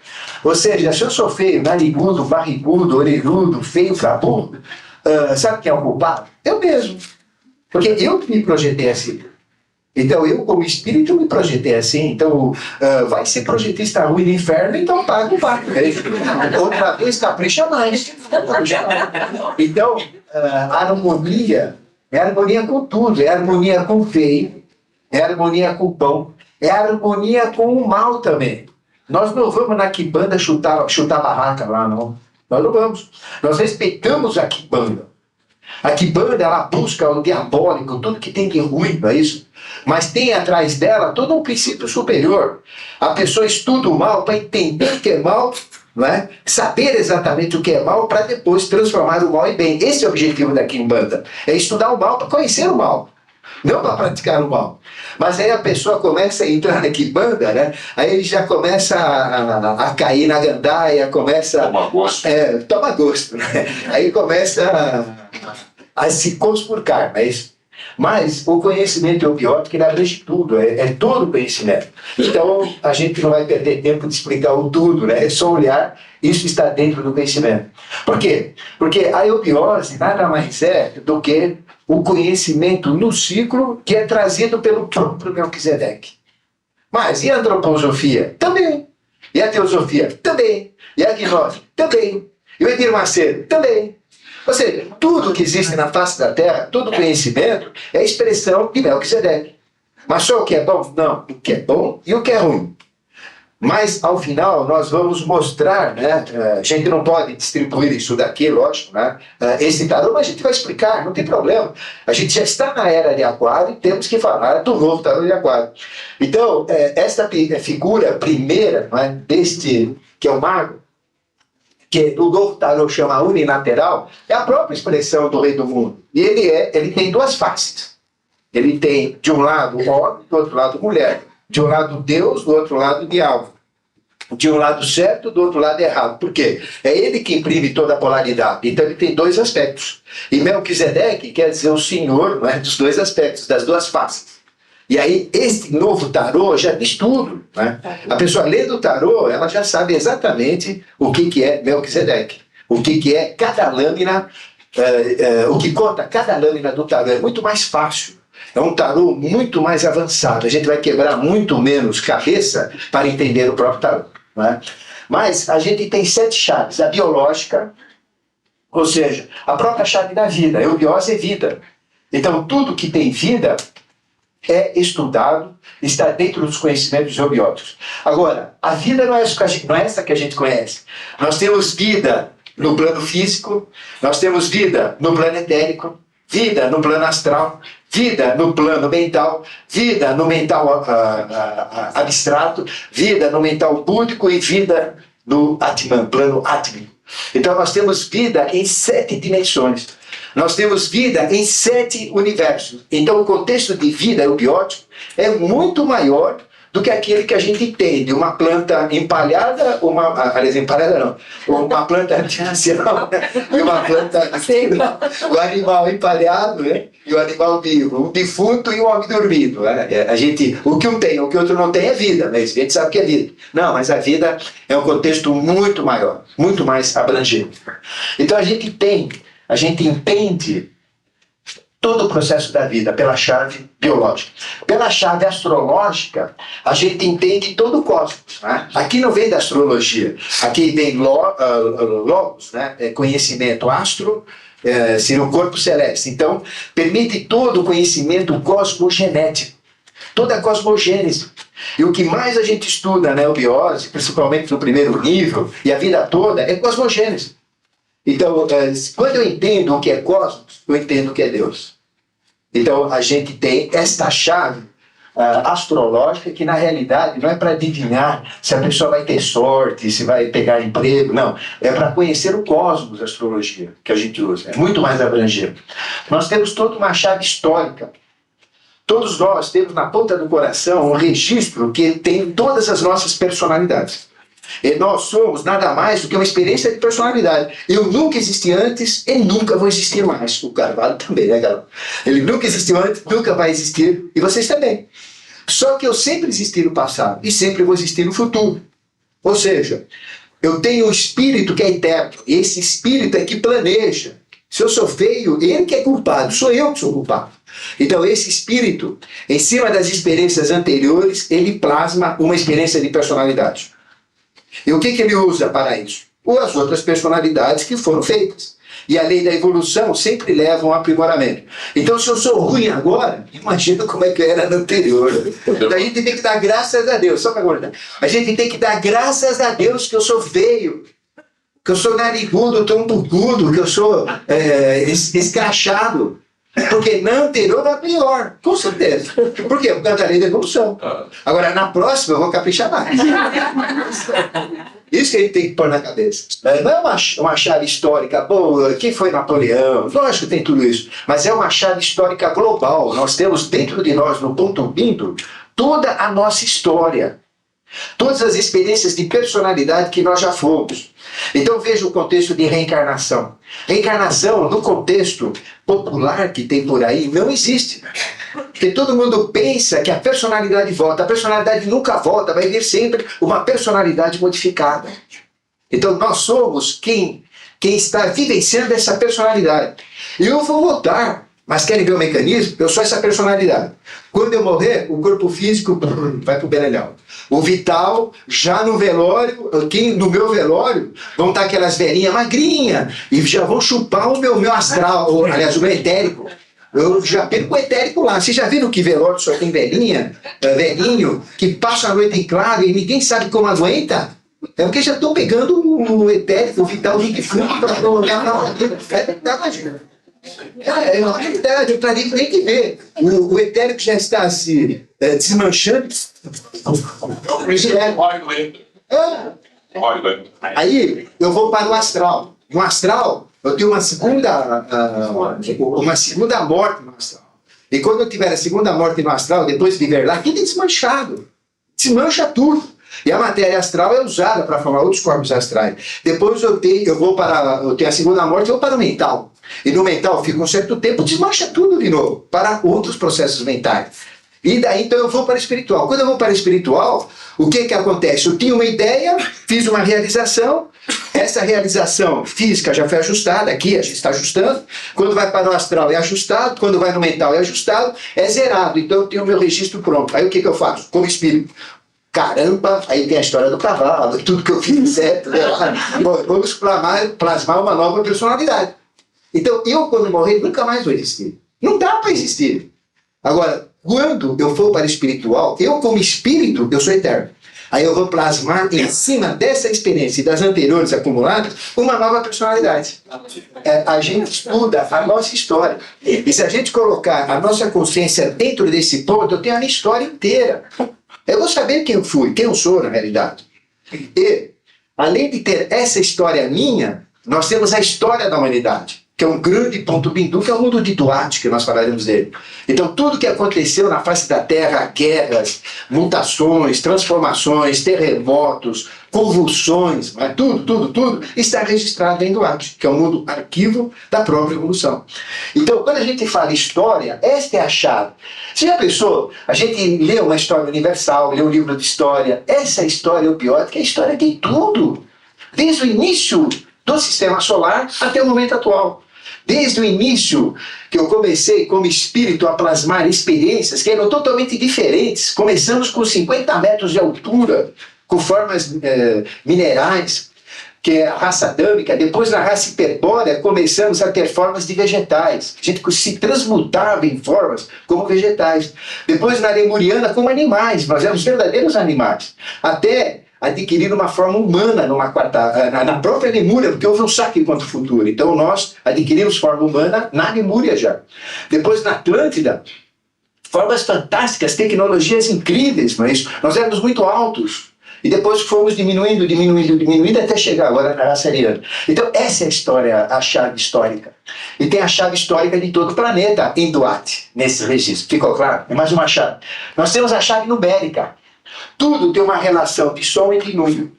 Ou seja, se eu sou feio, narigudo, barrigudo, orelhudo, feio, frabudo, sabe quem é o culpado? Eu mesmo. Porque eu me projetei assim. Então, eu, como espírito, me projetei assim. Então, vai ser projetista ruim no inferno, então paga o barco. Outra vez, capricha mais. Então, a harmonia é harmonia com tudo. É harmonia com o feio, é harmonia com o pão, é harmonia com o mal também. Nós não vamos na quibanda chutar barraca lá, não. Nós não vamos. Nós respeitamos a Quimbanda. A Quimbanda, ela busca o diabólico, tudo que tem de ruim, não é isso? Mas tem atrás dela todo um princípio superior. A pessoa estuda o mal para entender o que é mal, não é? Saber exatamente o que é mal para depois transformar o mal em bem. Esse é o objetivo da Quimbanda. É estudar o mal para conhecer o mal, não para praticar o mal. Mas aí a pessoa começa a entrar na Quimbanda, né? Aí ele já começa a cair na gandaia, começa... Toma gosto. Toma gosto, né? Aí começa a se conspurcar, não é isso? Mas o conhecimento eubiótico, ele abrange tudo, é todo conhecimento. Então, a gente não vai perder tempo de explicar o tudo, né? É só olhar, isso está dentro do conhecimento. Por quê? Porque a eubiose nada mais é do que o conhecimento no ciclo que é trazido pelo próprio Melquisedeque. Mas e a antroposofia? Também. E a teosofia? Também. E a gnose? Também. E o Edir Macedo? Também. Ou seja, tudo que existe na face da Terra, todo conhecimento, é expressão de Melquisedeque. Mas só o que é bom? Não. O que é bom e o que é ruim. Mas, ao final, nós vamos mostrar, né? A gente não pode distribuir isso daqui, lógico, né? Esse tarô, mas a gente vai explicar, não tem problema. A gente já está na era de Aquário e temos que falar do novo tarô de Aquário. Então, esta figura primeira, não é? Deste, que é o mago, que o novo tarô chama unilateral, é a própria expressão do rei do mundo. E ele tem duas faces. Ele tem, de um lado, homem, do outro lado, mulher. De um lado, Deus, do outro lado, diabo. De um lado certo, do outro lado errado. Por quê? É ele que imprime toda a polaridade. Então ele tem dois aspectos. E Melquisedeque quer dizer o senhor, não é, dos dois aspectos, das duas faces. E aí, este novo tarô já diz tudo. Né? A pessoa lê do tarô, ela já sabe exatamente o que é Melquisedeque. O que é cada lâmina, o que conta cada lâmina do tarô. É muito mais fácil. É um tarô muito mais avançado. A gente vai quebrar muito menos cabeça para entender o próprio tarô. Né? Mas a gente tem 7 chaves. A biológica, ou seja, a própria chave da vida. A eubiose é vida. Então, tudo que tem vida é estudado, está dentro dos conhecimentos eubióticos. Agora, a vida não é essa que a gente conhece. Nós temos vida no plano físico, nós temos vida no plano etérico, vida no plano astral, vida no plano mental, vida no mental abstrato, vida no mental búdico e vida no Atman, plano átmico. Então nós temos vida em 7 dimensões. Nós temos vida em 7 universos. Então o contexto de vida eubiótico é muito maior do que aquele que a gente entende. Uma planta empalhada, aliás, empalhada não, uma planta artificial e uma planta... o animal empalhado, né? E o animal vivo, o defunto e o homem dormindo. Né? O que um tem, o que o outro não tem é vida, mas a gente sabe que é vida. Não, mas a vida é um contexto muito maior, muito mais abrangente. Então a gente entende todo o processo da vida pela chave biológica. Pela chave astrológica, a gente entende todo o cosmos. Né? Aqui não vem da astrologia, aqui vem logos, né? Conhecimento, astro, seria o corpo celeste. Então, permite todo o conhecimento cosmogenético, toda a cosmogênese. E o que mais a gente estuda na eubiose, principalmente no primeiro nível, e a vida toda, é cosmogênese. Então, quando eu entendo o que é cosmos, eu entendo o que é Deus. Então, a gente tem esta chave astrológica que, na realidade, não é para adivinhar se a pessoa vai ter sorte, se vai pegar emprego, não. É para conhecer o cosmos, a astrologia, que a gente usa. É muito mais abrangente. Nós temos toda uma chave histórica. Todos nós temos na ponta do coração um registro que tem todas as nossas personalidades. E nós somos nada mais do que uma experiência de personalidade. Eu nunca existi antes e nunca vou existir mais. O Carvalho também, né, galera? Ele nunca existiu antes, nunca vai existir. E vocês também. Só que eu sempre existi no passado e sempre vou existir no futuro. Ou seja, eu tenho um espírito que é eterno. E esse espírito é que planeja. Se eu sou feio, ele que é culpado. Sou eu que sou culpado. Então esse espírito, em cima das experiências anteriores, ele plasma uma experiência de personalidade. E o que ele usa para isso? Ou as outras personalidades que foram feitas. E a lei da evolução sempre leva a um aprimoramento. Então, se eu sou ruim agora, imagina como é que eu era no anterior. Então, a gente tem que dar graças a Deus. Só para agora, a gente tem que dar graças a Deus que eu sou feio. que eu sou narigudo, trombucudo, que eu sou escrachado. Porque na anterior era pior, com certeza. Por quê? Por causa da lei da evolução. Agora, na próxima, eu vou caprichar mais. Isso que a gente tem que pôr na cabeça. Não é uma chave histórica boa, quem foi Napoleão? Lógico que tem tudo isso. Mas é uma chave histórica global. Nós temos dentro de nós, no ponto pinto, toda a nossa história. Todas as experiências de personalidade que nós já fomos. Então veja o contexto de reencarnação. Reencarnação, no contexto popular que tem por aí, não existe. Porque todo mundo pensa que a personalidade volta. A personalidade nunca volta, vai vir sempre uma personalidade modificada. Então nós somos quem está vivenciando essa personalidade. E eu vou voltar. Mas querem ver o mecanismo? Eu sou essa personalidade. Quando eu morrer, o corpo físico vai pro beleléu. O vital, já no velório, no meu velório, vão estar aquelas velhinhas magrinhas e já vão chupar o meu astral, aliás, o meu etérico. Eu já perco o etérico lá. Vocês já viram que velório só tem velhinho, que passa a noite em claro e ninguém sabe como aguenta? É porque já estão pegando o etérico, o vital, o fundo para colocar na é uma realidade, o planeta tem que ver. O etérico já está se desmanchando. Aí eu vou para o astral. No astral, eu tenho uma segunda morte no astral. E quando eu tiver a segunda morte no astral, depois de viver lá, tudo é desmanchado. Desmancha tudo. E a matéria astral é usada para formar outros corpos astrais. Depois eu tenho a segunda morte, eu vou para o mental. E no mental fica um certo tempo, desmancha tudo de novo, para outros processos mentais. E daí então eu vou para o espiritual. Quando eu vou para o espiritual, o que acontece? Eu tinha uma ideia, fiz uma realização, essa realização física já foi ajustada, aqui a gente está ajustando. Quando vai para o astral é ajustado, quando vai no mental é ajustado, é zerado. Então eu tenho o meu registro pronto. Aí o que eu faço? Como espírito. Caramba, aí tem a história do cavalo, tudo que eu fiz certo. Né? Vamos plasmar uma nova personalidade. Então eu, quando morrer, nunca mais vou existir. Não dá para existir. Agora, quando eu for para o espiritual, eu como espírito, eu sou eterno. Aí eu vou plasmar em cima dessa experiência e das anteriores acumuladas, uma nova personalidade. A gente estuda a nossa história. E se a gente colocar a nossa consciência dentro desse ponto, eu tenho a minha história inteira. Eu vou saber quem eu fui, quem eu sou na realidade. E, além de ter essa história minha, nós temos a história da humanidade, que é um grande ponto bindu, que é o mundo de Duarte, que nós falaremos dele. Então, tudo que aconteceu na face da Terra, guerras, mutações, transformações, terremotos, convulsões, tudo, está registrado em Duarte, que é o mundo arquivo da própria evolução. Então, quando a gente fala história, esta é a chave. Você já pensou? A gente lê uma história universal, lê um livro de história. Essa história eubiótica, a história tem tudo. Desde o início do sistema solar até o momento atual. Desde o início que eu comecei como espírito a plasmar experiências que eram totalmente diferentes. Começamos com 50 metros de altura, com formas minerais, que é a raça adâmica. Depois, na raça hiperbórea, começamos a ter formas de vegetais. A gente se transmutava em formas como vegetais. Depois, na lemuriana, como animais. Nós éramos verdadeiros animais. Até adquirir uma forma humana na própria Lemúria, porque houve um saque contra o futuro. Então nós adquirimos forma humana na Lemúria já. Depois na Atlântida, formas fantásticas, tecnologias incríveis, mas nós éramos muito altos. E depois fomos diminuindo até chegar agora na raça ariana. Então essa é a história, a chave histórica. E tem a chave histórica de todo o planeta em Duarte, nesse registro. Ficou claro? É mais uma chave. Nós temos a chave numérica. Tudo tem uma relação de som e de número.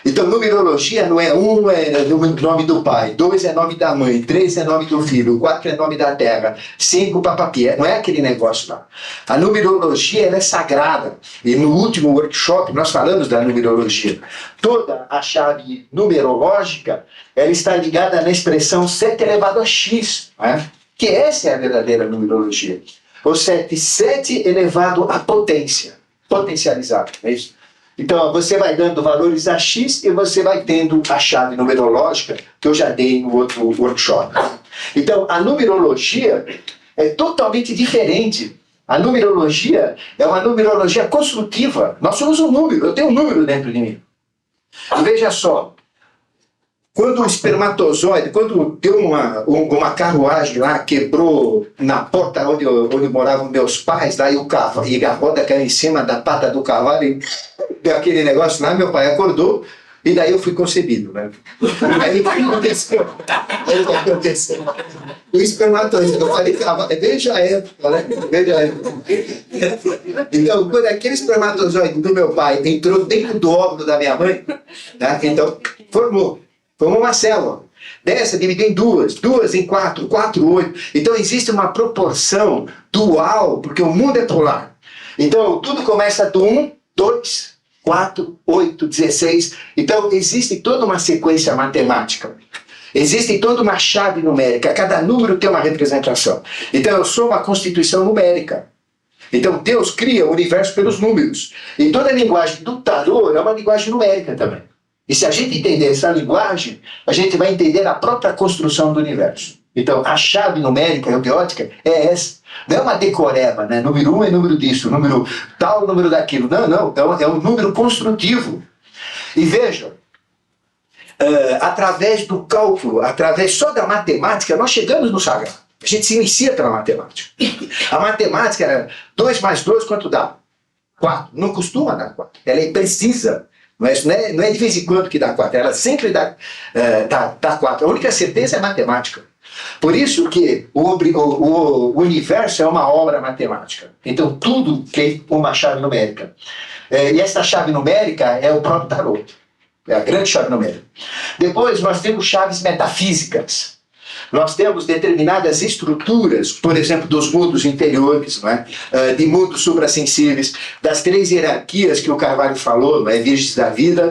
Então, numerologia não é nome do pai, 2 é nome da mãe, 3 é nome do filho, 4 é nome da terra, 5 papapi. Não é aquele negócio lá. A numerologia ela é sagrada. E no último workshop nós falamos da numerologia. Toda a chave numerológica ela está ligada na expressão 7 elevado a x, né? Que essa é a verdadeira numerologia. Ou 7 elevado à potência. Potencializado, é isso? Então, você vai dando valores a X e você vai tendo a chave numerológica que eu já dei no outro workshop. Então, a numerologia é totalmente diferente. A numerologia é uma numerologia construtiva. Nós somos um número, eu tenho um número dentro de mim. Veja só, Quando o espermatozoide, quando deu uma carruagem lá, quebrou na porta onde moravam meus pais, lá, e a roda caiu em cima da pata do cavalo, e deu aquele negócio lá, meu pai acordou, e daí eu fui concebido, né? Aí o que aconteceu? O espermatozoide, eu falei, veja a época, né? Veja a época. Então, quando aquele espermatozoide do meu pai entrou dentro do óvulo da minha mãe, né? Então, formou uma célula. Dessa dividiu em duas em quatro, 8. Então existe uma proporção dual, porque o mundo é polar. Então tudo começa do 1, 2, 4, 8, 16. Então existe toda uma sequência matemática. Existe toda uma chave numérica. Cada número tem uma representação. Então eu sou uma constituição numérica. Então Deus cria o universo pelos números. E toda a linguagem do tarô é uma linguagem numérica também. E se a gente entender essa linguagem, a gente vai entender a própria construção do universo. Então, a chave numérica e abiótica é essa. Não é uma decoreba, né? Número 1 é número disso, número tal, número daquilo. Não. É um número construtivo. E vejam, através do cálculo, através só da matemática, nós chegamos no sagrado. A gente se inicia pela matemática. A matemática é 2 mais 2, quanto dá? 4. Não costuma dar 4. Ela é precisa. Mas não é de vez em quando que dá 4, ela sempre dá 4. A única certeza é matemática. Por isso que o universo é uma obra matemática. Então tudo tem uma chave numérica. E essa chave numérica é o próprio tarô. É a grande chave numérica. Depois nós temos chaves metafísicas. Nós temos determinadas estruturas, por exemplo, dos mundos interiores, não é? De mundos suprassensíveis, das 3 hierarquias que o Carvalho falou, não é? Virgens da vida,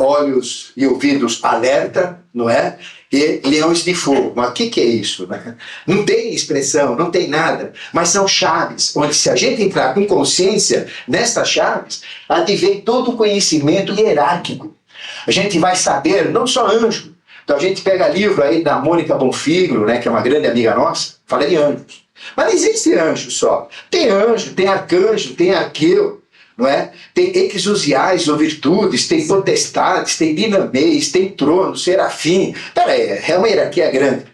olhos e ouvidos alerta, não é? E leões de fogo. Mas o que é isso? Né? Não tem expressão, não tem nada, mas são chaves, onde se a gente entrar com consciência nestas chaves, advém todo o conhecimento hierárquico. A gente vai saber, não só anjo. Então a gente pega livro aí da Mônica Bonfiglio, né, que é uma grande amiga nossa, fala de anjos. Mas não existe anjo só. Tem anjo, tem arcanjo, tem arqueu, não é? Tem eclesiais ou virtudes, tem potestades, tem dinamês, tem trono, serafim. Peraí, é uma hierarquia grande.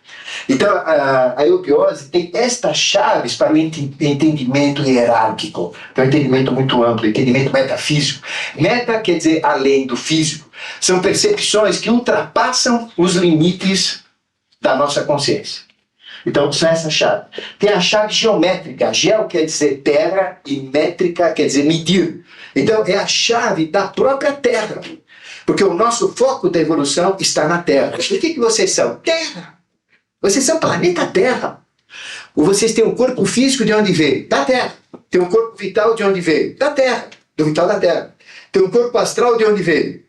Então a eubiose tem estas chaves para o entendimento hierárquico, que é um entendimento muito amplo, entendimento metafísico. Meta quer dizer além do físico. São percepções que ultrapassam os limites da nossa consciência. Então, são essas chaves. Tem a chave geométrica. Geo quer dizer terra e métrica quer dizer medir. Então, é a chave da própria Terra. Porque o nosso foco da evolução está na Terra. O que vocês são? Terra. Vocês são planeta Terra. Ou vocês têm um corpo físico de onde veio? Da Terra. Tem um corpo vital de onde veio? Da Terra. Do vital da Terra. Tem um corpo astral de onde veio?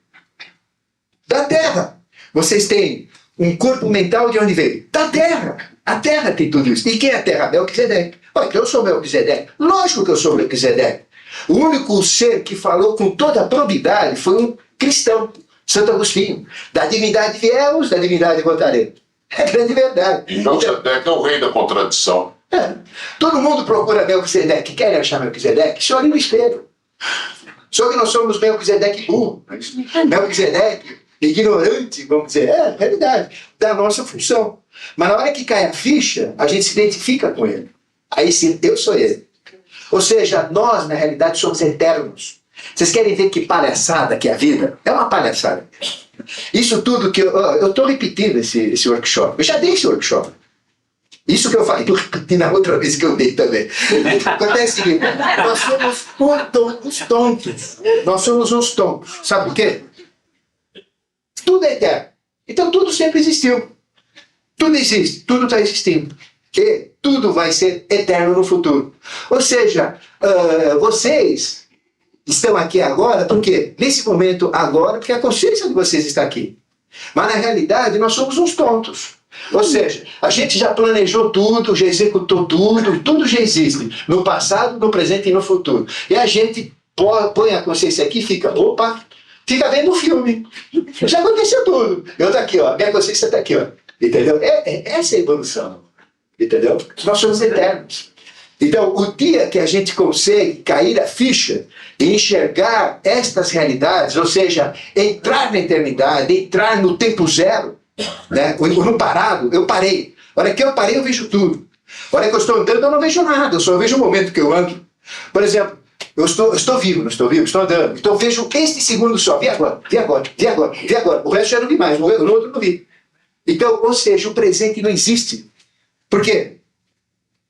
Da Terra. Vocês têm um corpo mental de onde veio? Da Terra. A Terra tem tudo isso. E quem é a Terra? Melquisedeque. Olha, eu sou Melquisedeque. Lógico que eu sou Melquisedeque. O único ser que falou com toda a probidade foi um cristão, Santo Agostinho. Da divindade viemos, da divindade voltaremos. É grande verdade. Melquisedeque é o rei da contradição. Todo mundo procura Melquisedeque. Querem achar Melquisedeque? Se olhem no espelho. Só que nós somos Melquisedeque burro. Melquisedeque ignorante, vamos dizer, é a realidade da nossa função. Mas na hora que cai a ficha, a gente se identifica com ele. Aí sim, eu sou ele. Ou seja, nós, na realidade, somos eternos. Vocês querem ver que palhaçada que é a vida? É uma palhaçada. Isso tudo que eu estou repetindo esse workshop. Eu já dei esse workshop. Isso que eu falei, eu repeti na outra vez que eu dei também. Acontece o seguinte, nós somos uns tontos. Nós somos uns tontos. Sabe por quê? Tudo é eterno. Então tudo sempre existiu. Tudo existe, tudo está existindo. E tudo vai ser eterno no futuro. Ou seja, vocês estão aqui agora, porque nesse momento agora, porque a consciência de vocês está aqui. Mas na realidade nós somos uns tontos. Ou seja, a gente já planejou tudo, já executou tudo, tudo já existe. No passado, no presente e no futuro. E a gente põe a consciência aqui e fica, opa, fica vendo o filme. Já aconteceu tudo. Eu tô aqui, ó, minha consciência está aqui, ó. Entendeu? Essa é a evolução. Entendeu? Nós somos eternos. Então, o dia que a gente consegue cair a ficha e enxergar estas realidades, ou seja, entrar na eternidade, entrar no tempo zero, né? No parado, eu parei. A hora que eu parei, eu vejo tudo. A hora que eu estou andando, eu não vejo nada, eu só vejo o momento que eu ando. Por exemplo, eu estou vivo, não estou vivo, estou andando. Então eu vejo este segundo só, vi agora, vi agora, vi agora, vi agora. O resto já não vi mais, no outro não vi. Então, ou seja, o presente não existe. Por quê?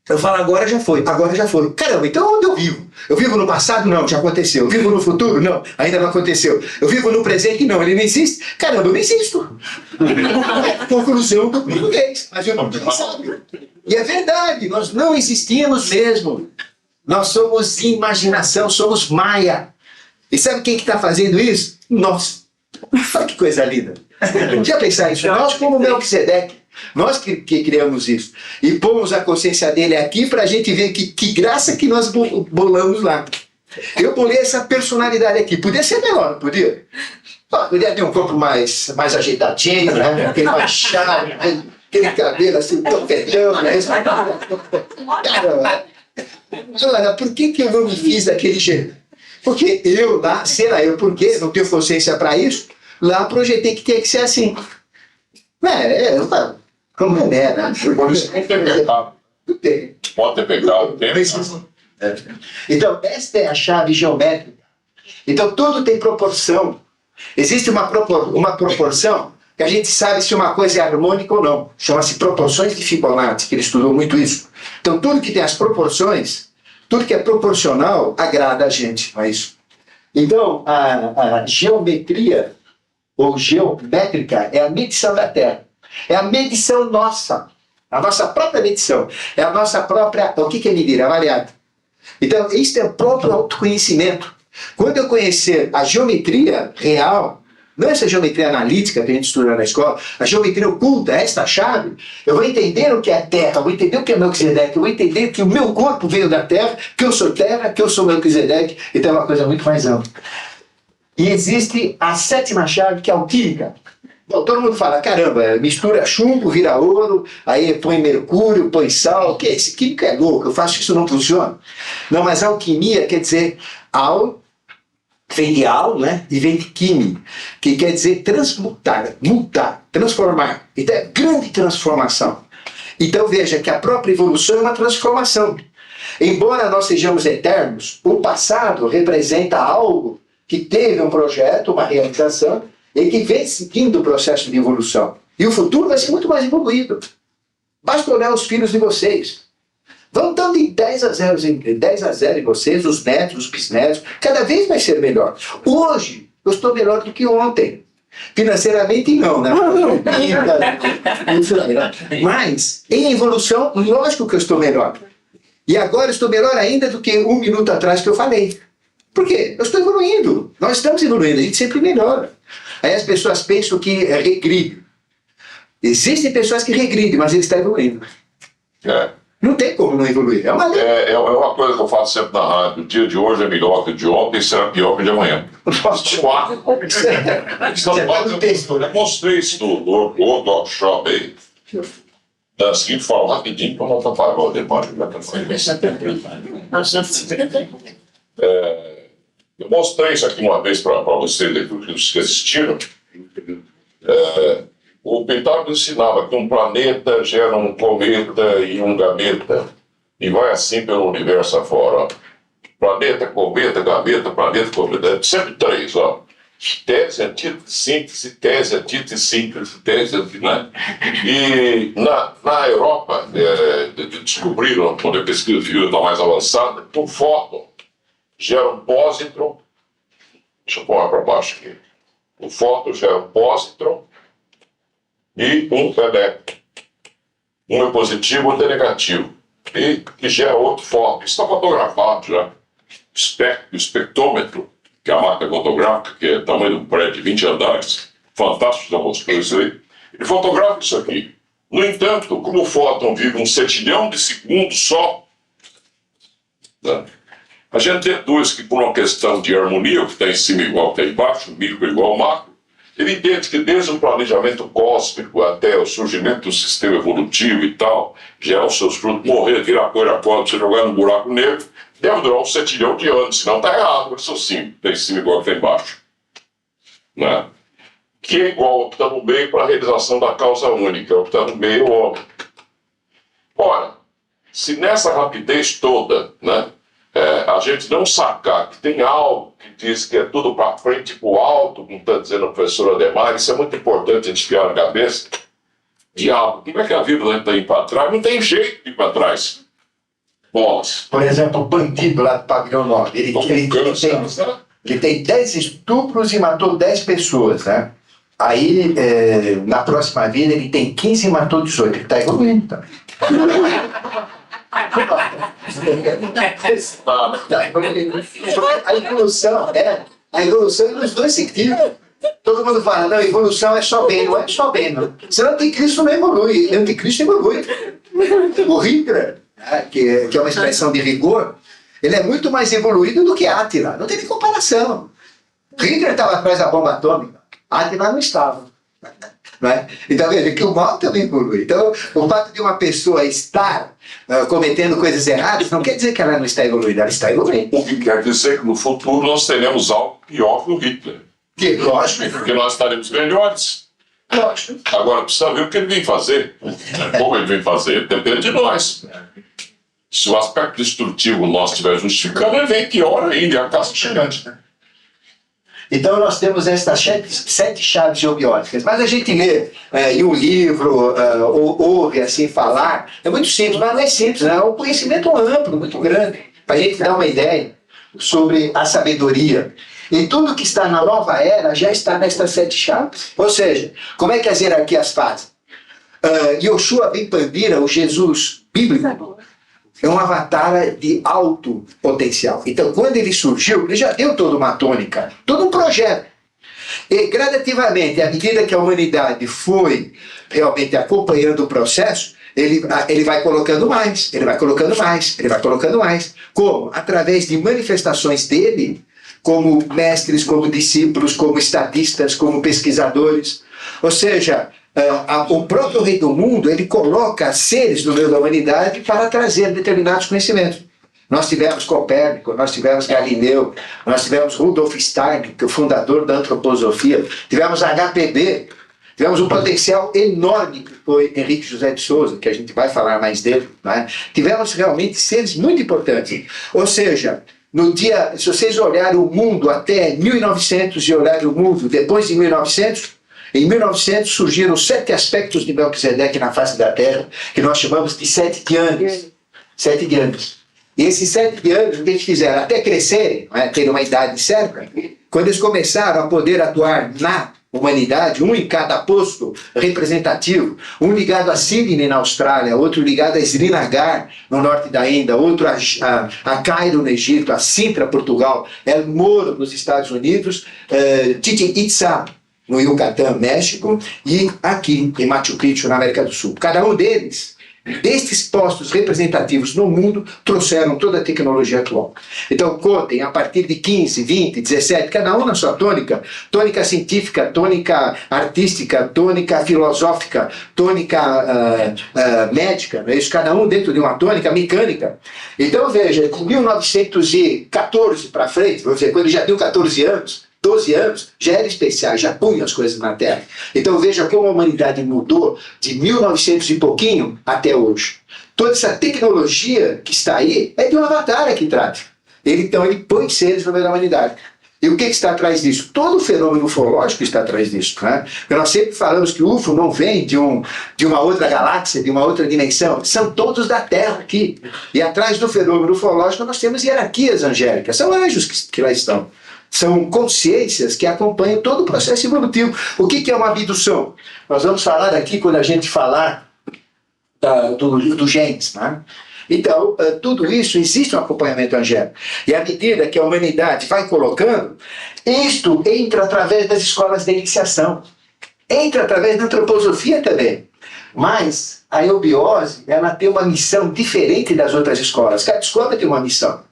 Eu falo, agora já foi, agora já foi. Caramba, então onde eu vivo? Eu vivo no passado? Não, já aconteceu. Eu vivo no futuro? Não, ainda não aconteceu. Eu vivo no presente? Não, ele não existe. Caramba, eu não existo. Conclusão do português. Mas eu não tenho sábio. E é verdade, nós não existimos mesmo. Nós somos imaginação, somos Maia. E sabe quem que está fazendo isso? Nós. Olha que coisa linda. Já pensar isso? Nós como Melquisedeque. Nós que criamos isso. E pomos a consciência dele aqui para a gente ver que graça que nós bolamos lá. Eu bolei essa personalidade aqui. Podia ser melhor, não podia? Podia ter um corpo mais ajeitadinho, né? Aquele mais chave, aquele cabelo assim, topetão, né? Cara, por que eu não me fiz daquele jeito? Porque eu lá, sei lá, eu por quê? Não tenho consciência para isso, lá projetei que tinha que ser assim. Como é, né? Pode ter pecado. Pode ter pecado. Tem. Então, esta é a chave geométrica. Então, tudo tem proporção. Existe uma proporção que a gente sabe se uma coisa é harmônica ou não. Chama-se proporções de Fibonacci, que ele estudou muito isso. Então, tudo que tem as proporções, tudo que é proporcional, agrada a gente. Não é isso? Então, a geometria ou geométrica é a medição da Terra. É a medição nossa. A nossa própria medição. É a nossa própria... O que é medir? Avaliar. Então, isso é o próprio autoconhecimento. Quando eu conhecer a geometria real, não essa geometria analítica que a gente estuda na escola, a geometria oculta, esta chave, eu vou entender o que é a Terra, eu vou entender o que é Melquisedeque, eu vou entender que o meu corpo veio da Terra, que eu sou Terra, que eu sou Melquisedeque, então é uma coisa muito mais ampla. E existe a sétima chave, que é a alquímica. Bom, todo mundo fala, caramba, mistura chumbo, vira ouro, aí põe mercúrio, põe sal, que esse químico é louco, eu faço isso, não funciona. Não, mas alquimia quer dizer vem de al, né? E vem de quimi, que quer dizer transmutar, mudar, transformar. Então é grande transformação. Então veja que a própria evolução é uma transformação. Embora nós sejamos eternos, o passado representa algo que teve um projeto, uma realização, e que vem seguindo o processo de evolução. E o futuro vai ser muito mais evoluído. Basta olhar os filhos de vocês. Vão dando de 10-0 em vocês, os netos, os bisnetos, cada vez vai ser melhor. Hoje, eu estou melhor do que ontem. Financeiramente não, né? Mas, em evolução, lógico que eu estou melhor. E agora eu estou melhor ainda do que 1 minuto atrás que eu falei. Por quê? Eu estou evoluindo. Nós estamos evoluindo, a gente sempre melhora. Aí as pessoas pensam que regride. Existem pessoas que regridem, mas eles estão evoluindo. Não tem como não evoluir. É uma lei. É uma coisa que eu falo sempre na rádio. O dia de hoje é melhor que o de ontem e será pior que o de amanhã. Eu mostrei isso no workshop aí. Da seguinte forma, rapidinho, para não atrapalhar o debate. Eu mostrei isso aqui uma vez para vocês que assistiram. O Pitágoras ensinava que um planeta gera um cometa e um gameta, e vai assim pelo universo afora. Ó. Planeta, cometa, gameta, planeta, cometa, sempre 3, ó. Tese, antítese, síntese, tese, antítese, síntese, tese, né? E na Europa, descobriram, quando a pesquisa física está mais avançada, que um fóton gera um pósitron. Deixa eu pôr para baixo aqui. O fóton gera um pósitron e um elétron. Um é positivo, outro é negativo. E que gera outro fóton. Isso está fotografado já. O espectrômetro, que é a máquina fotográfica, que é o tamanho de um prédio de 20 andares, fantástico, já mostrou isso aí. Ele fotografa isso aqui. No entanto, como o fóton vive 1 centilhão de segundo só, né? A gente deduz que por uma questão de harmonia, o que está em cima igual ao que está embaixo, o micro igual ao macro, Ele entende que desde o planejamento cósmico até o surgimento do sistema evolutivo e tal, gerar os seus frutos, morrer, virar poeira pó, se jogar no buraco negro, deve durar uns 7 trilhões de anos, senão está errado o raciocínio, tem cima igual que tem embaixo. Né? Que é igual ao que está no meio para a realização da causa única, o que está no meio é o homem. Ora, se nessa rapidez toda, né, a gente não sacar que tem algo que diz que é tudo para frente e para o alto, como está dizendo o professor Ademar, isso é muito importante a gente ficar na cabeça. Diabo, como é que a vida está indo para trás? Não tem jeito de ir para trás. Bolas. Por exemplo, o bandido lá do Pavilhão 9, ele tem 10 estupros e matou 10 pessoas, né? Aí, na próxima vida, ele tem 15 e matou 18. Ele está evoluindo também. A evolução é nos dois sentidos. Todo mundo fala, não, evolução é só bem, não é só bem, não. Se não tem Cristo, não evolui. O anticristo evolui. O Hitler, né, que é uma expressão de rigor, ele é muito mais evoluído do que Átila. Não tem nem comparação. Hitler estava atrás da bomba atômica. Átila não estava. Não é? Então veja que o mal também evolui. Então o fato de uma pessoa estar cometendo coisas erradas não quer dizer que ela não está evoluindo, ela está evoluindo. O que quer dizer que no futuro nós teremos algo pior que o Hitler. Que, lógico. Porque nós estaremos melhores. Lógico. Agora precisa ver o que ele vem fazer. Como ele vem fazer, depende de nós. Se o aspecto destrutivo nosso estiver justificando, ele vem pior ainda, é a casa chegante. Então nós temos estas 7 chaves geobióticas, mas a gente lê em um livro, ou ouve assim falar, é muito simples, mas não é simples, é um conhecimento amplo, muito grande, para a gente dar uma ideia sobre a sabedoria. E tudo que está na nova era já está nestas 7 chaves. Ou seja, como é que as hierarquias fazem? Yoshua ben Pandira, o Jesus bíblico, é um avatar de alto potencial. Então, quando ele surgiu, ele já deu toda uma tônica, todo um projeto. E, gradativamente, à medida que a humanidade foi realmente acompanhando o processo, ele vai colocando mais, ele vai colocando mais, ele vai colocando mais. Como? Através de manifestações dele, como mestres, como discípulos, como estadistas, como pesquisadores. Ou seja, o próprio rei do mundo, ele coloca seres no meio da humanidade para trazer determinados conhecimentos. Nós tivemos Copérnico, nós tivemos Galileu, nós tivemos Rudolf Steiner, que é o fundador da antroposofia, tivemos HPB, tivemos um potencial enorme que foi Henrique José de Souza, que a gente vai falar mais dele, né? Tivemos realmente seres muito importantes. Ou seja, se vocês olharem o mundo até 1900 e olharem o mundo depois de 1900, em 1900 surgiram 7 aspectos de Melquisedeque na face da Terra, que nós chamamos de 7 Dianes. 7 Dianes. E esses 7 Dianes, o que eles fizeram? Até crescerem, terem uma idade certa, quando eles começaram a poder atuar na humanidade, um em cada posto representativo, um ligado a Sydney na Austrália, outro ligado a Srinagar no norte da Índia, outro a Cairo no Egito, a Sintra, Portugal, El Moro nos Estados Unidos, Chichen Itza no Yucatán, México, e aqui em Machu Picchu, na América do Sul. Cada um deles, destes postos representativos no mundo, trouxeram toda a tecnologia atual. Então, contem, a partir de 15, 20, 17, cada um na sua tônica, tônica científica, tônica artística, tônica filosófica, tônica médica, não é isso? Cada um dentro de uma tônica mecânica. Então, veja, de 1914 para frente, vamos dizer, quando ele já deu 14 anos, 12 anos, já era especial, já punha as coisas na Terra. Então veja como a humanidade mudou de 1900 e pouquinho até hoje. Toda essa tecnologia que está aí é de um avatar que trata. Então ele põe seres no meio da humanidade. E o que está atrás disso? Todo o fenômeno ufológico está atrás disso. Né? Porque nós sempre falamos que o UFO não vem de uma outra galáxia, de uma outra dimensão. São todos da Terra aqui. E atrás do fenômeno ufológico nós temos hierarquias angélicas. São anjos que lá estão. São consciências que acompanham todo o processo evolutivo. O que é uma abdução? Nós vamos falar aqui quando a gente falar do genes. Né? Então, tudo isso, existe um acompanhamento angélico. E à medida que a humanidade vai colocando, isto entra através das escolas de iniciação. Entra através da antroposofia também. Mas a eubiose, ela tem uma missão diferente das outras escolas. Cada escola tem uma missão.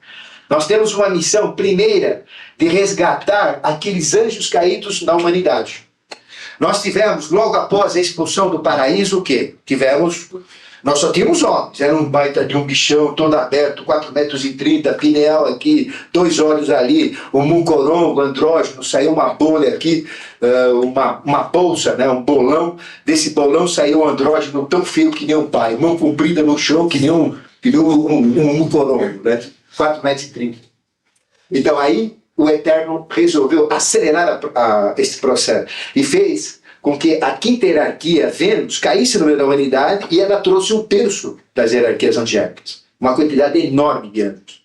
Nós temos uma missão primeira de resgatar aqueles anjos caídos na humanidade. Nós tivemos, logo após a expulsão do paraíso, o quê? Nós só tínhamos homens, era um baita de um bichão todo aberto, 4,30 m, pineal aqui, 2 olhos ali, um mucorongo, andrógeno, saiu uma bolha aqui, uma bolsa, né, um bolão, desse bolão saiu um andrógeno tão feio que nem um pai, mão comprida no chão que nem um mucorongo, né, 4,30 m. Então aí o Eterno resolveu acelerar esse processo e fez com que a quinta hierarquia, Vênus, caísse no meio da humanidade e ela trouxe 1/3 das hierarquias angélicas. Uma quantidade enorme de anos.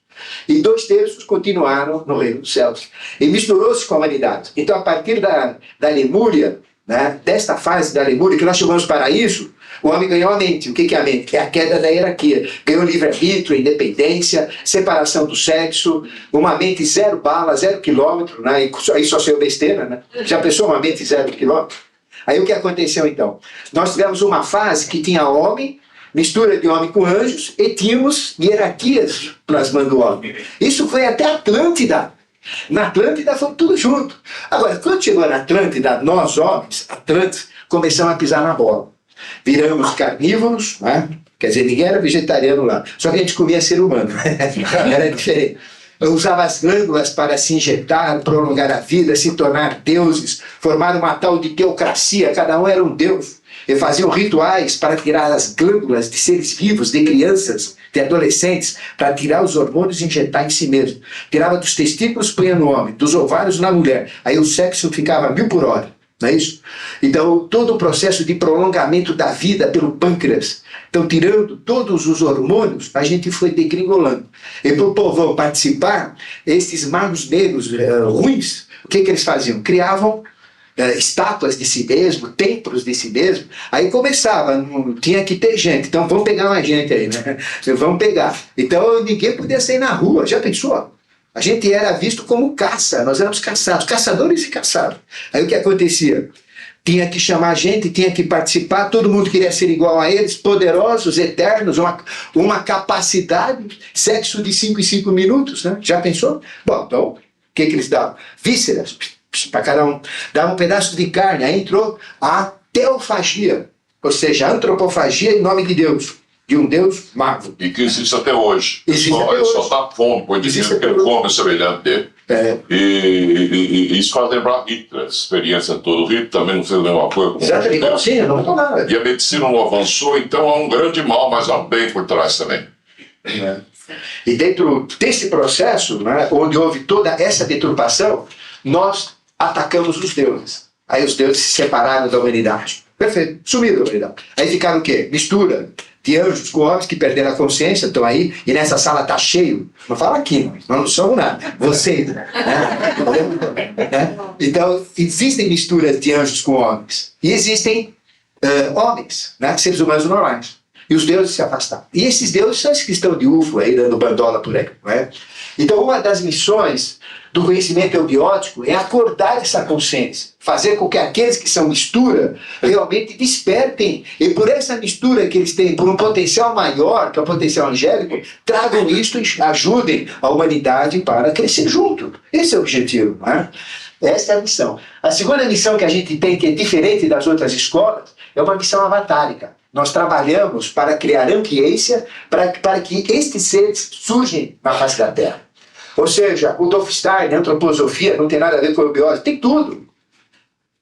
E 2/3 continuaram no reino dos céus. E misturou-se com a humanidade. Então, a partir da Lemúria, né, desta fase da Lemúria, que nós chamamos de paraíso, o homem ganhou a mente. O que é a mente? É a queda da hierarquia. Ganhou livre-arbítrio, independência, separação do sexo, uma mente 0 bala, 0 quilômetro, né? Aí só saiu besteira, né? Já pensou uma mente 0 quilômetro? Aí o que aconteceu então? Nós tivemos uma fase que tinha homem, mistura de homem com anjos, e tínhamos hierarquias plasmando o homem. Isso foi até Atlântida. Na Atlântida foi tudo junto. Agora, quando chegou na Atlântida, nós homens, Atlantes, começamos a pisar na bola. Viramos carnívoros, né? Quer dizer, ninguém era vegetariano lá, só que a gente comia ser humano. Era diferente. Eu usava as glândulas para se injetar, prolongar a vida, se tornar deuses, formar uma tal de teocracia, cada um era um deus. E faziam rituais para tirar as glândulas de seres vivos, de crianças, de adolescentes, para tirar os hormônios e injetar em si mesmo. Tirava dos testículos, punha no homem, dos ovários na mulher. Aí o sexo ficava 1000 por hora. Não é isso? Então, todo o processo de prolongamento da vida pelo pâncreas. Então, tirando todos os hormônios, a gente foi degringolando. E para o povão participar, esses magos negros ruins, o que eles faziam? Criavam estátuas de si mesmo, templos de si mesmo. Aí começava, tinha que ter gente. Então, vamos pegar mais gente aí, né? Vamos pegar. Então, ninguém podia sair na rua. Já pensou? A gente era visto como caça, nós éramos caçados, caçadores e caçados. Aí o que acontecia? Tinha que chamar gente, tinha que participar, todo mundo queria ser igual a eles, poderosos, eternos, uma capacidade, sexo de 5 em 5 minutos, né? Já pensou? Bom, então, o que eles davam? Vísceras, para cada um. Davam um pedaço de carne, aí entrou a teofagia, ou seja, a antropofagia em nome de Deus. De um Deus mago. E que existe até hoje. Existe até ele hoje. só dá fome, pois dizendo que ele come semelhante dele. E isso faz lembrar Hitler, a experiência toda. O Hitler também não fez a mesma coisa. Exatamente, igualzinho, não falou nada. E a medicina não avançou, então há um grande mal, mas há um bem por trás também. E dentro desse processo, né, onde houve toda essa deturpação, nós atacamos os deuses. Aí os deuses se separaram da humanidade. Perfeito, sumiram da humanidade. Aí ficaram o quê? Mistura de anjos com homens que perderam a consciência, estão aí, e nessa sala está cheio. Não fala aqui, nós não somos nada. Vocês, né? Então, existem misturas de anjos com homens. E existem homens, né? Seres humanos normais. E os deuses se afastaram. E esses deuses são esses que estão de UFO aí, dando bandola por aí. Não é? Então, uma das missões do conhecimento eubiótico é acordar essa consciência, fazer com que aqueles que são mistura realmente despertem, e por essa mistura que eles têm, por um potencial maior, que é o potencial angélico, tragam isto e ajudem a humanidade para crescer junto. Esse é o objetivo. Não é? Essa é a missão. A segunda missão que a gente tem, que é diferente das outras escolas, é uma missão avatárica. Nós trabalhamos para criar ampliência, para que estes seres surgem na face da Terra. Ou seja, o Dolph Stein, a antroposofia, não tem nada a ver com a eubiose, tem tudo.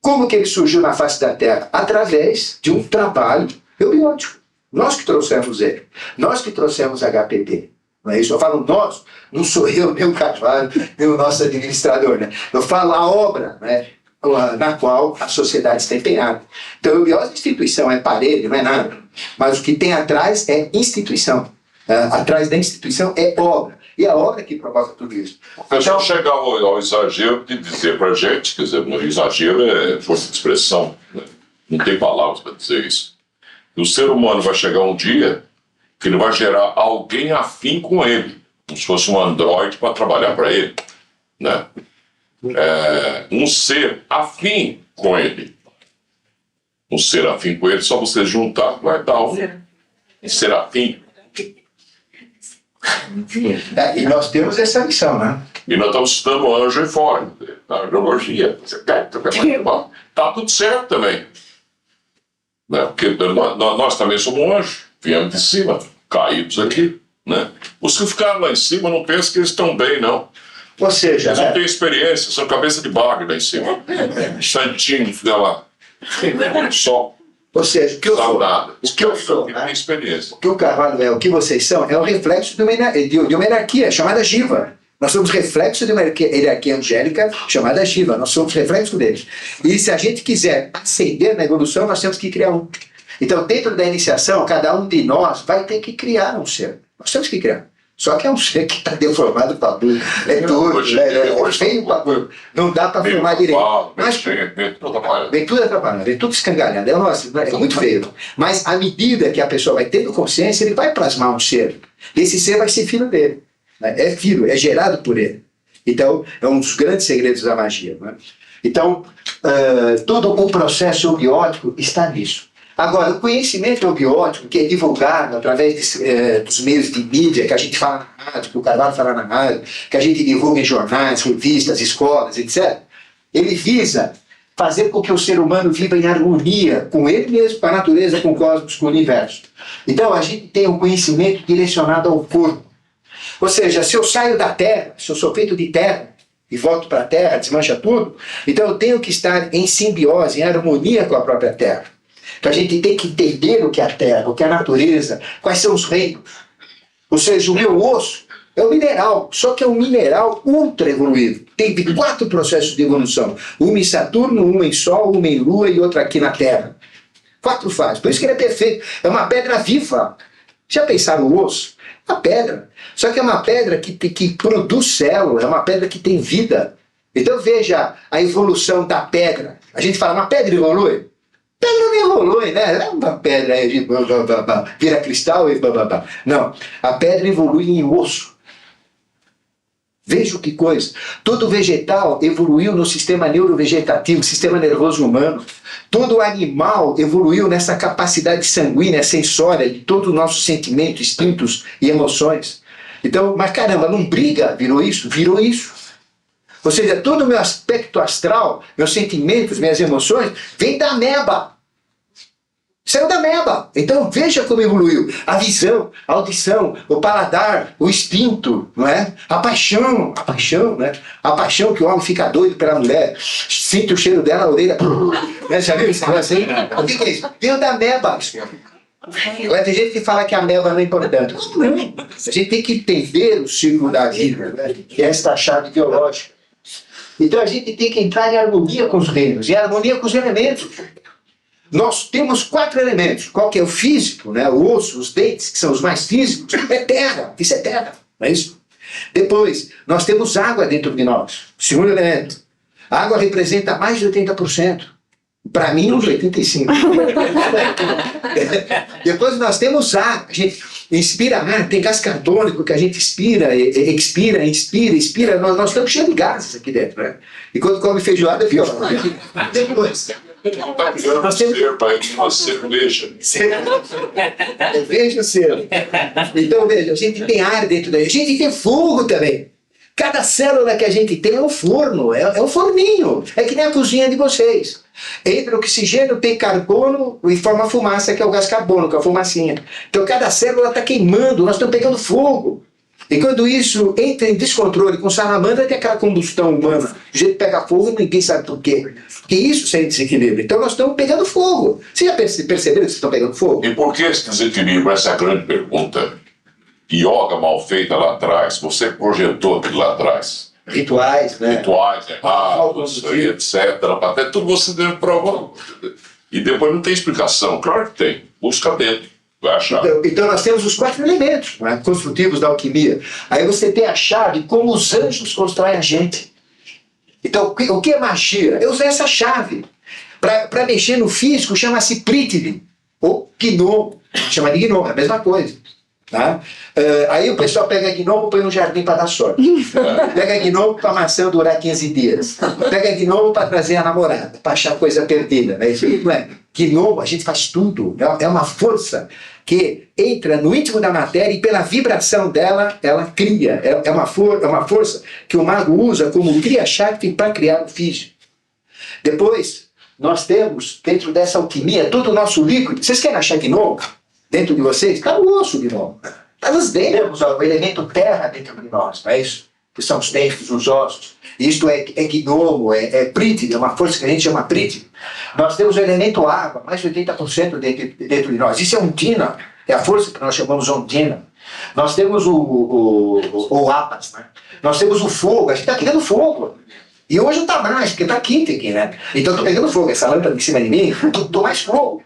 Como que ele surgiu na face da Terra? Através de um trabalho eubiótico. Nós que trouxemos ele. Nós que trouxemos HPP. Não é isso? Eu falo nós, não sou eu, nem o Carvalho, nem o nosso administrador. Né? Eu falo a obra, né? Na qual a sociedade está empenhada. Então, a eubiose é instituição, é parede, não é nada. Mas o que tem atrás é instituição. Atrás da instituição é obra. E a obra que provoca tudo isso. O pessoal chega ao exagero de dizer para a gente, quer dizer, o exagero é força de expressão, né? Não tem palavras para dizer isso. E o ser humano vai chegar um dia que ele vai gerar alguém afim com ele, como se fosse um androide para trabalhar para ele, né? Um ser afim com ele. Um ser afim com ele, só você juntar, vai dar um ser afim. E nós temos essa missão, né? E nós estamos estudando anjo e fora, na angiologia. Tá tudo certo também. Né? Porque nós também somos anjos, viemos de cima, caídos aqui. Né? Os que ficaram lá em cima não pensam que eles estão bem, não. Ou seja, Eles não têm experiência, são cabeça de bagre lá em cima. Santinho, fica lá. Só. Ou seja, o que eu sou, Nada. o que eu sou, Não né? tem experiência. O que o Carvalho é, o que vocês são, é um reflexo de uma hierarquia chamada Shiva. Nós somos reflexo de uma hierarquia angélica chamada Shiva. Nós somos reflexo deles. E se a gente quiser ascender na evolução, nós temos que criar um. Então, dentro da iniciação, cada um de nós vai ter que criar um ser. Nós temos que criar. Só que é um ser que está deformado para tudo. É tudo. É feio para tudo. Não dá para formar direito. Mas vem tudo atrapalhado, vem tudo escangalhado. É muito feio. Mas à medida que a pessoa vai tendo consciência, ele vai plasmar um ser. Esse ser vai ser filho dele. É filho, é gerado por ele. Então, é um dos grandes segredos da magia. Né? Então, todo o processo eubiótico está nisso. Agora, o conhecimento eubiótico, que é divulgado através dos meios de mídia, que a gente fala na rádio, que o Carvalho fala na rádio, que a gente divulga em jornais, revistas, escolas, etc., ele visa fazer com que o ser humano viva em harmonia com ele mesmo, com a natureza, com o cosmos, com o universo. Então, a gente tem um conhecimento direcionado ao corpo. Ou seja, se eu saio da Terra, se eu sou feito de terra, e volto para a Terra, desmancha tudo, então eu tenho que estar em simbiose, em harmonia com a própria Terra. Então a gente tem que entender o que é a Terra, o que é a natureza, quais são os reinos. Ou seja, o meu osso é um mineral, só que é um mineral ultra evoluído. Tem 4 processos de evolução. Uma em Saturno, uma em Sol, uma em Lua e outra aqui na Terra. 4 fases. Por isso que ele é perfeito. É uma pedra viva. Já pensaram o osso? É uma pedra. Só que é uma pedra que produz célula, é uma pedra que tem vida. Então veja a evolução da pedra. A gente fala, uma pedra evolui? Pedra não evolui, né? É uma pedra aí, vira cristal e bababá. Não, a pedra evolui em osso. Veja que coisa. Todo vegetal evoluiu no sistema neurovegetativo, sistema nervoso humano. Todo animal evoluiu nessa capacidade sanguínea, sensória, de todos os nossos sentimentos, instintos e emoções. Então, mas caramba, não briga, virou isso? Virou isso. Ou seja, todo o meu aspecto astral, meus sentimentos, minhas emoções, vem da ameba. Saiu da ameba. Então veja como evoluiu. A visão, a audição, o paladar, o instinto, não é? A paixão, né? A paixão que o homem fica doido pela mulher, sente o cheiro dela, a orelha. Né? Já viu isso? Assim? O que é isso? Veio da ameba. Agora tem gente que fala que a ameba não é importante. Não. A gente tem que entender o ciclo da vida, né? Que é esta chave biológica. Então a gente tem que entrar em harmonia com os reinos, em harmonia com os elementos. Nós temos 4 elementos. Qual que é o físico, né? O osso, os dentes, que são os mais físicos, é terra. Isso é terra, não é isso? Depois, nós temos água dentro de nós. Segundo elemento. A água representa mais de 80%. Para mim, uns 85%. Depois nós temos ar. A gente inspira ar, tem gás carbônico que a gente expira. Nós estamos cheios de gases aqui dentro, né? E quando come feijoada, é pior. Depois... Nós temos uma cerveja. Veja o ser. Então, veja, a gente tem ar dentro da gente. A gente tem fogo também. Cada célula que a gente tem é um forno, é um forninho. É que nem a cozinha de vocês. Entra oxigênio, tem carbono e forma fumaça, que é o gás carbônico, a fumacinha. Então cada célula está queimando, nós estamos pegando fogo. E quando isso entra em descontrole com salamandra, tem aquela combustão humana. O jeito pega fogo e ninguém sabe por quê. Porque isso sem desequilíbrio. Então nós estamos pegando fogo. Vocês já perceberam que vocês estão pegando fogo? E por que esse desequilíbrio? Essa é a grande pergunta. Yoga mal feita lá atrás, você projetou aquilo lá atrás. Rituais, né? Rituais errados, etc. Até tudo você deve provar. E depois não tem explicação. Claro que tem. Busca dentro. Vai achar. Então nós temos os 4 elementos, né, construtivos da alquimia. Aí você tem a chave como os anjos constroem a gente. Então o que é magia? Eu usei essa chave. Para mexer no físico chama-se Prithvi, ou Gnomo. Chama de Gnomo, é a mesma coisa. Tá? Aí o pessoal pega Gnomo e põe no jardim para dar sorte. Pega Gnomo para a maçã durar 15 dias. Pega Gnomo para trazer a namorada, para achar coisa perdida. Né? Isso não é. Gnomo, a gente faz tudo. É uma força que entra no íntimo da matéria e pela vibração dela, ela cria. É uma força que o mago usa como cria-chakti para criar o físico. Depois, nós temos, dentro dessa alquimia, todo o nosso líquido. Vocês querem achar gnomo dentro de vocês? Está no osso, gnomo. Está nos dentes, o elemento terra dentro de nós, não é isso? Que são os dentes, os ossos. Isto é gnomo, é prítido, é uma força que a gente chama prítido. Nós temos o elemento água, mais de 80% dentro de nós. Isso é ondina, é a força que nós chamamos ondina. Nós temos o apas, né? Nós temos o fogo, a gente está pegando fogo. E hoje não está mais, porque está quente aqui, né? Então estou pegando fogo, essa lâmpada em cima de mim, estou mais fogo.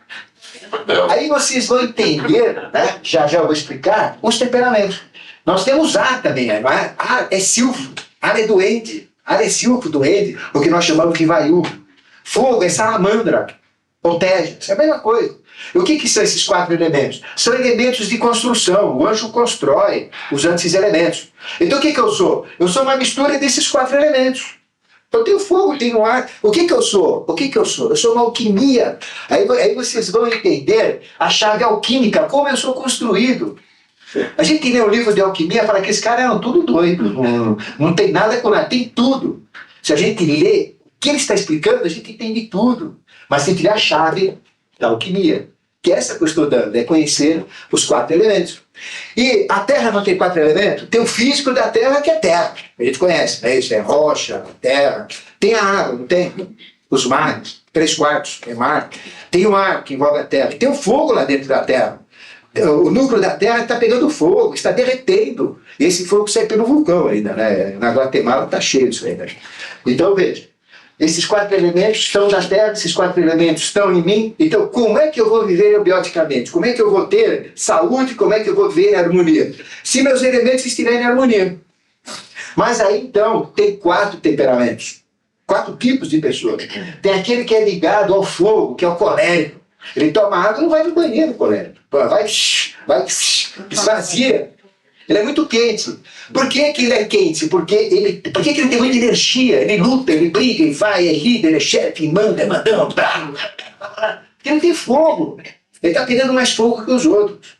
Aí vocês vão entender, né? Já eu vou explicar, os temperamentos. Nós temos ar também, não é? Ar é silfo, ar é doente, ar é silfo, doente, o que nós chamamos de vaiú. Fogo é salamandra, ou tejas, é a mesma coisa. E o que são esses 4 elementos? São elementos de construção, o anjo constrói usando esses elementos. Então o que eu sou? Eu sou uma mistura desses 4 elementos. Eu tenho fogo, tenho ar. O que eu sou? Eu sou uma alquimia. Aí vocês vão entender a chave alquímica, como eu sou construído. A gente lê o livro de alquimia e fala que esses caras eram tudo doidos. Não tem nada com nada, tem tudo. Se a gente lê o que ele está explicando, a gente entende tudo. Mas tem que ler a chave da alquimia. Que é essa que eu estou dando, é conhecer os 4 elementos. E a Terra não tem 4 elementos? Tem o físico da Terra, que é terra. A gente conhece, né? Isso é rocha, terra. Tem a água, não tem? Os mares, 3/4 é mar. Tem o ar, que envolve a Terra. Tem o fogo lá dentro da Terra. O núcleo da Terra está pegando fogo, está derretendo. E esse fogo sai pelo vulcão ainda, né? Na Guatemala está cheio disso ainda. Então, veja. Esses 4 elementos estão na Terra, esses 4 elementos estão em mim. Então, como é que eu vou viver eubioticamente? Como é que eu vou ter saúde? Como é que eu vou viver em harmonia? Se meus elementos estiverem em harmonia. Mas aí, então, tem 4 temperamentos. 4 tipos de pessoas. Tem aquele que é ligado ao fogo, que é o colérico. Ele toma água e não vai no banheiro, colérico. Vai, esvazia. Ele é muito quente. Por que ele é quente? Porque ele tem muita energia. Ele luta, ele briga, ele vai, é líder, é chefe, manda, é mandão. Porque ele tem fogo. Ele está pegando mais fogo que os outros.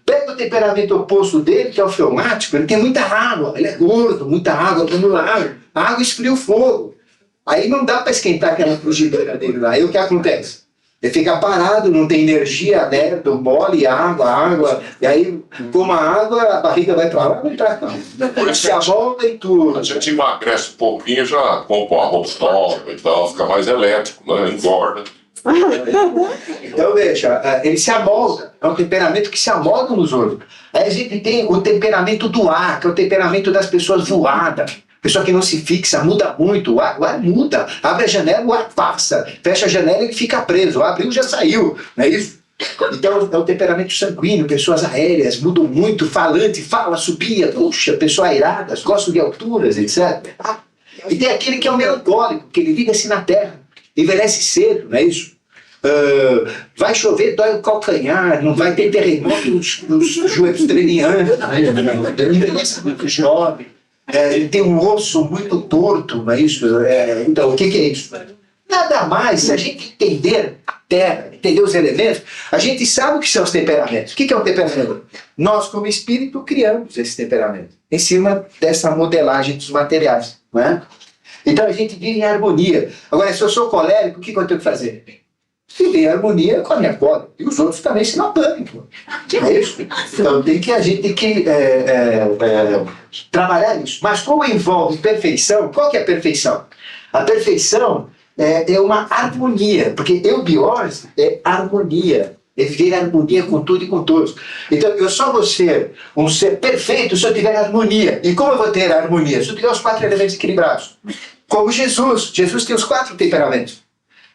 Pega o temperamento oposto dele, que é o fleumático, ele tem muita água. Ele é gordo, muita água acumulada. A água esfria o fogo. Aí não dá para esquentar aquela frigideira dele lá. Aí o que acontece? Ele fica parado, não tem energia, aberto, mole, água, e aí, como a água, a barriga vai para lá, não para cá. Ele se amolda e tudo. A gente emagrece um pouquinho, já compra um arroz nova e tal, fica mais elétrico, né? Engorda. Então, veja, ele se amolda, é um temperamento que se amolda nos outros. Aí a gente tem o temperamento do ar, que é o temperamento das pessoas voadas. Pessoa que não se fixa, muda muito, o ar muda. Abre a janela, o ar passa. Fecha a janela e fica preso. Abriu, já saiu. Não é isso? Então, é o temperamento sanguíneo. Pessoas aéreas mudam muito. Falante, fala, subia. Puxa, pessoas airadas, gostam de alturas, etc. E tem aquele que é o melancólico, que ele liga-se na terra. Envelhece cedo, não é isso? Vai chover, dói o calcanhar. Não vai ter terremoto nos joelhos trenianos. Envelhece muito jovem. Ele tem um osso muito torto, não é isso? Então, o que é isso? Nada mais, se a gente entender a Terra, entender os elementos, a gente sabe o que são os temperamentos. O que é um temperamento? Nós, como espírito, criamos esse temperamento em cima dessa modelagem dos materiais. Não é? Então, a gente vive em harmonia. Agora, se eu sou colérico, o que eu tenho que fazer? Viver em harmonia com a minha cólera. E os outros também, senão pânico. É isso. Então, a gente tem que trabalhar isso. Mas como envolve perfeição, qual que é a perfeição? A perfeição é uma harmonia, porque eubiose é harmonia. É viver em harmonia com tudo e com todos. Então, eu só vou ser um ser perfeito se eu tiver harmonia. E como eu vou ter harmonia? Se eu tiver os 4 elementos equilibrados. Como Jesus. Jesus tem os 4 temperamentos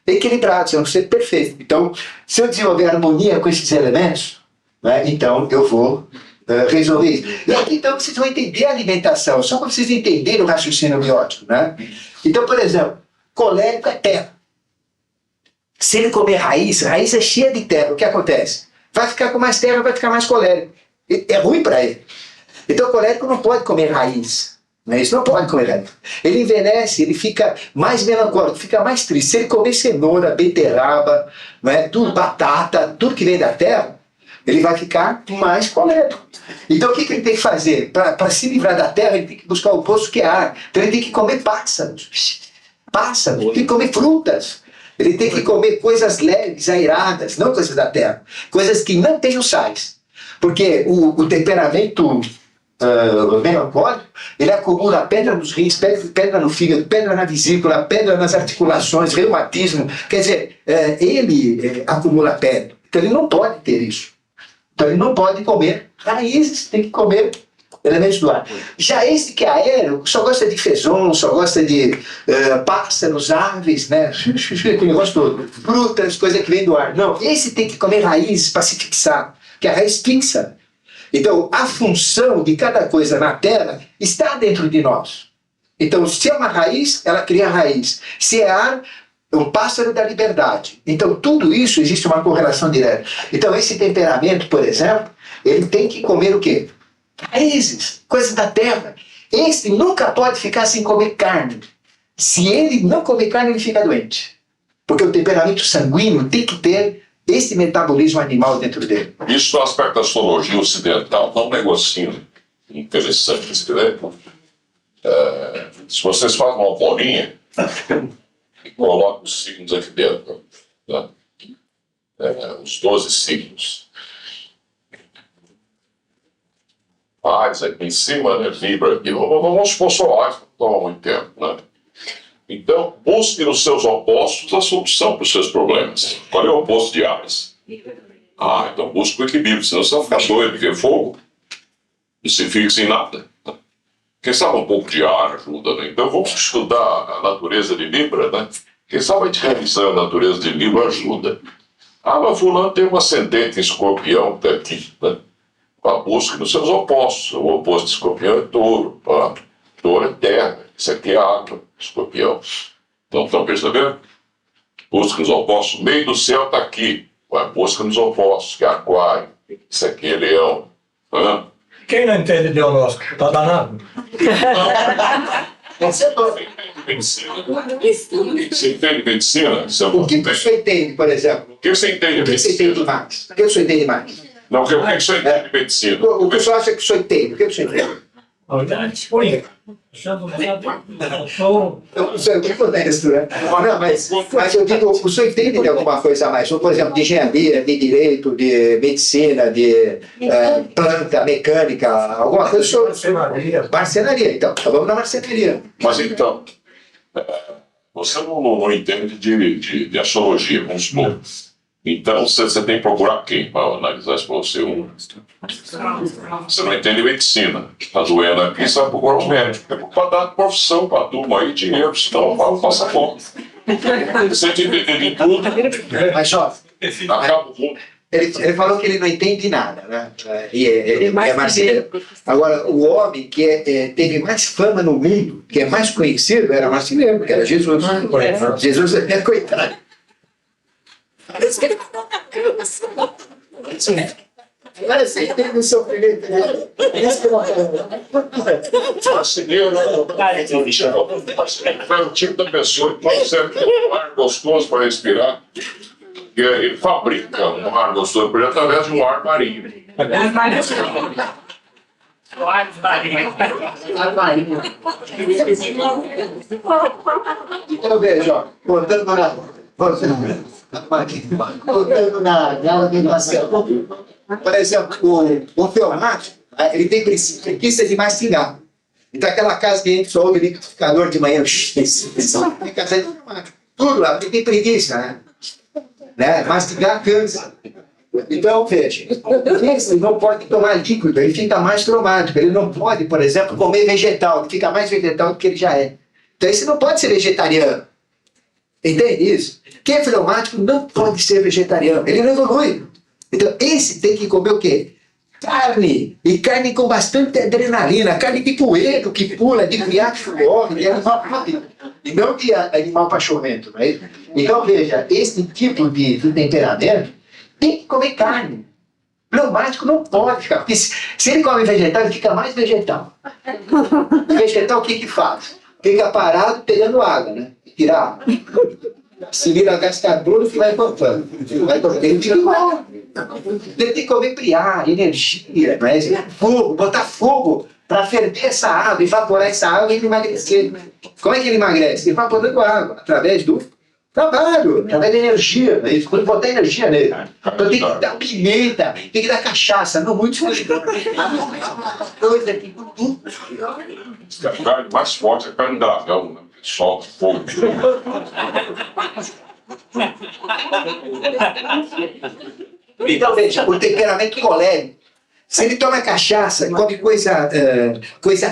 equilibrados, é um ser perfeito. Então, se eu desenvolver harmonia com esses elementos, né, então eu vou resolver isso. E aqui, então, vocês vão entender a alimentação, só para vocês entenderem o raciocínio biótico. Né? Então, por exemplo, colérico é terra. Se ele comer raiz é cheia de terra, o que acontece? Vai ficar com mais terra, vai ficar mais colérico. É ruim para ele. Então, o colérico não pode comer raiz. Não é isso? Não pode comer raiz. Ele envelhece, ele fica mais melancólico, fica mais triste. Se ele comer cenoura, beterraba, não é? Tudo, batata, tudo que vem da terra, ele vai ficar mais colérico. Então o que ele tem que fazer? Para se livrar da terra, ele tem que buscar o oposto que é ar. Então ele tem que comer pássaros. Pássaros, tem que comer frutas. Ele tem que comer coisas leves, airadas, não coisas da terra. Coisas que não tenham sais. Porque o temperamento melancólico, ele acumula pedra nos rins, pedra no fígado, pedra na vesícula, pedra nas articulações, reumatismo. Quer dizer, ele acumula pedra. Então ele não pode ter isso. Então ele não pode comer raízes, tem que comer elementos do ar. Já esse que é aéreo, só gosta de fezão, só gosta de pássaros, aves, né? Aquele negócio todo. Frutas, coisa que vem do ar. Não, esse tem que comer raízes para se fixar, que a raiz fixa. Então, a função de cada coisa na Terra está dentro de nós. Então, se é uma raiz, ela cria raiz. Se é ar, é um pássaro da liberdade. Então, tudo isso existe uma correlação direta. Então, esse temperamento, por exemplo, ele tem que comer o quê? Raízes, coisas da terra. Esse nunca pode ficar sem comer carne. Se ele não comer carne, ele fica doente. Porque o temperamento sanguíneo tem que ter esse metabolismo animal dentro dele. Isso no aspecto da astrologia ocidental, dá um negocinho interessante. Se vocês fazem uma bolinha e colocam os signos aqui dentro, tá? Os 12 signos. Ares aqui em cima, né? Libra aqui. Vamos supor só Ares, não toma muito tempo, né? Então, busque nos seus opostos a solução para os seus problemas. Qual é o oposto de Ares? Então busque o equilíbrio, senão você vai ficar doido, porque é fogo. Não se fixa em nada. Quem sabe um pouco de ar ajuda, né? Então vamos estudar a natureza de Libra, né? Quem sabe a gente revisar a natureza de Libra ajuda. Mas fulano tem um ascendente em Escorpião, que está aqui, né? Busque nos seus opostos. O oposto de Escorpião é Touro. Touro é terra. Isso aqui é água, Escorpião. Então, estão percebendo? Busca nos opostos. O meio do céu está aqui. Busca nos opostos, que é Aquário. Isso aqui é Leão. Quem não entende de horóscopo, tá danado? Você entende medicina? Você entende medicina? O que você entende, por exemplo? O que você entende de O que você medicina? entende mais? O que você entende mais? Não, o que você entende de medicina? O que você acha que você entende? O que você entende? Eu não sei o que acontece, né? Não, mas eu digo, o senhor entende de alguma coisa a mais? Por exemplo, de engenharia, de direito, de medicina, de planta, mecânica, alguma coisa? Marcenaria. Marcenaria, então. Vamos na marcenaria. Mas então, você não entende de astrologia, vamos supor. Então você tem que procurar quem para analisar isso para você? Você não entende medicina. Está doendo aqui, você vai procurar um médico. É para dar profissão para a turma aí, dinheiro, senão passa fome. Você entende de tudo, Mas, ó, acaba o mundo. ele falou que ele não entende nada, né? É marceneiro. Agora, o homem que teve mais fama no mundo, que é mais conhecido, era marceneiro, que era Jesus. Jesus é coitado. Agora você entende o sofrimento dele. Marceneiro é o tipo da pessoa que pode ser um ar gostoso para respirar. Ele fabrica um ar gostoso por através de um ar marinho. Então veja, ó, voltando na organização. Por exemplo, o teomático, ele tem preguiça de mastigar. Então aquela casa que a gente só ouve liquidificador de manhã, tem casa de teomático. Tudo lá, porque tem preguiça, né? Mastigar cansa. Então, veja, ele não pode tomar líquido, ele fica mais traumático. Ele não pode, por exemplo, comer vegetal, ele fica mais vegetal do que ele já é. Então, esse não pode ser vegetariano. Entende isso? Quem é fleumático não pode ser vegetariano, ele não evolui. Então, esse tem que comer o quê? Carne, e carne com bastante adrenalina, carne de coelho que pula, de criado que corre, de animal rápido, e não de animal pachorrento. Não é? Então, veja, esse tipo de temperamento tem que comer carne. Fleumático não pode ficar, porque se ele come vegetal, ele fica mais vegetal. Vegetal, o que faz? Fica parado pegando água, né? Tirar água. Se vira gastador, que vai cortando. Ele fica igual. Ele tem que comer criar, energia, não é? Fogo, botar fogo para ferver essa água, evaporar essa água e ele emagrecer. Como é que ele emagrece? Evaporando água, através do trabalho, através da energia. Né? Quando botar energia nele. Então tem que dar pimenta, tem que dar cachaça. Não, muito coisa que A carne mais forte é a carne de dragão, né? Solta fogo. Então, veja, o temperamento colérico. Se ele toma cachaça, come coisa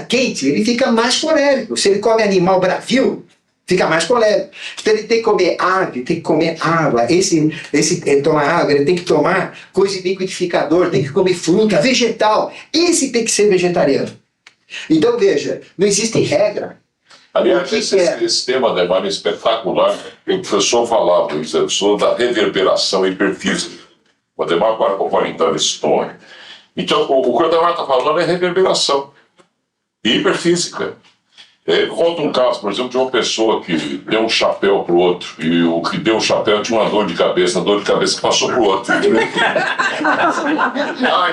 quente, ele fica mais colérico. Se ele come animal bravio, fica mais colérico. Então ele tem que comer ave, tem que comer água. Ele toma água, ele tem que tomar coisa liquidificador, tem que comer fruta, vegetal. Esse tem que ser vegetariano. Então, veja, não existe regra. Aliás, esse tema é mais espetacular. O professor falava, o professor da reverberação hiperfísica. O Ademar agora com 40 anos história. Então, o que o Ademar está falando é reverberação hiperfísica. Conta um caso, por exemplo, de uma pessoa que deu um chapéu para o outro e o que deu o chapéu tinha uma dor de cabeça, a dor de cabeça passou para o outro.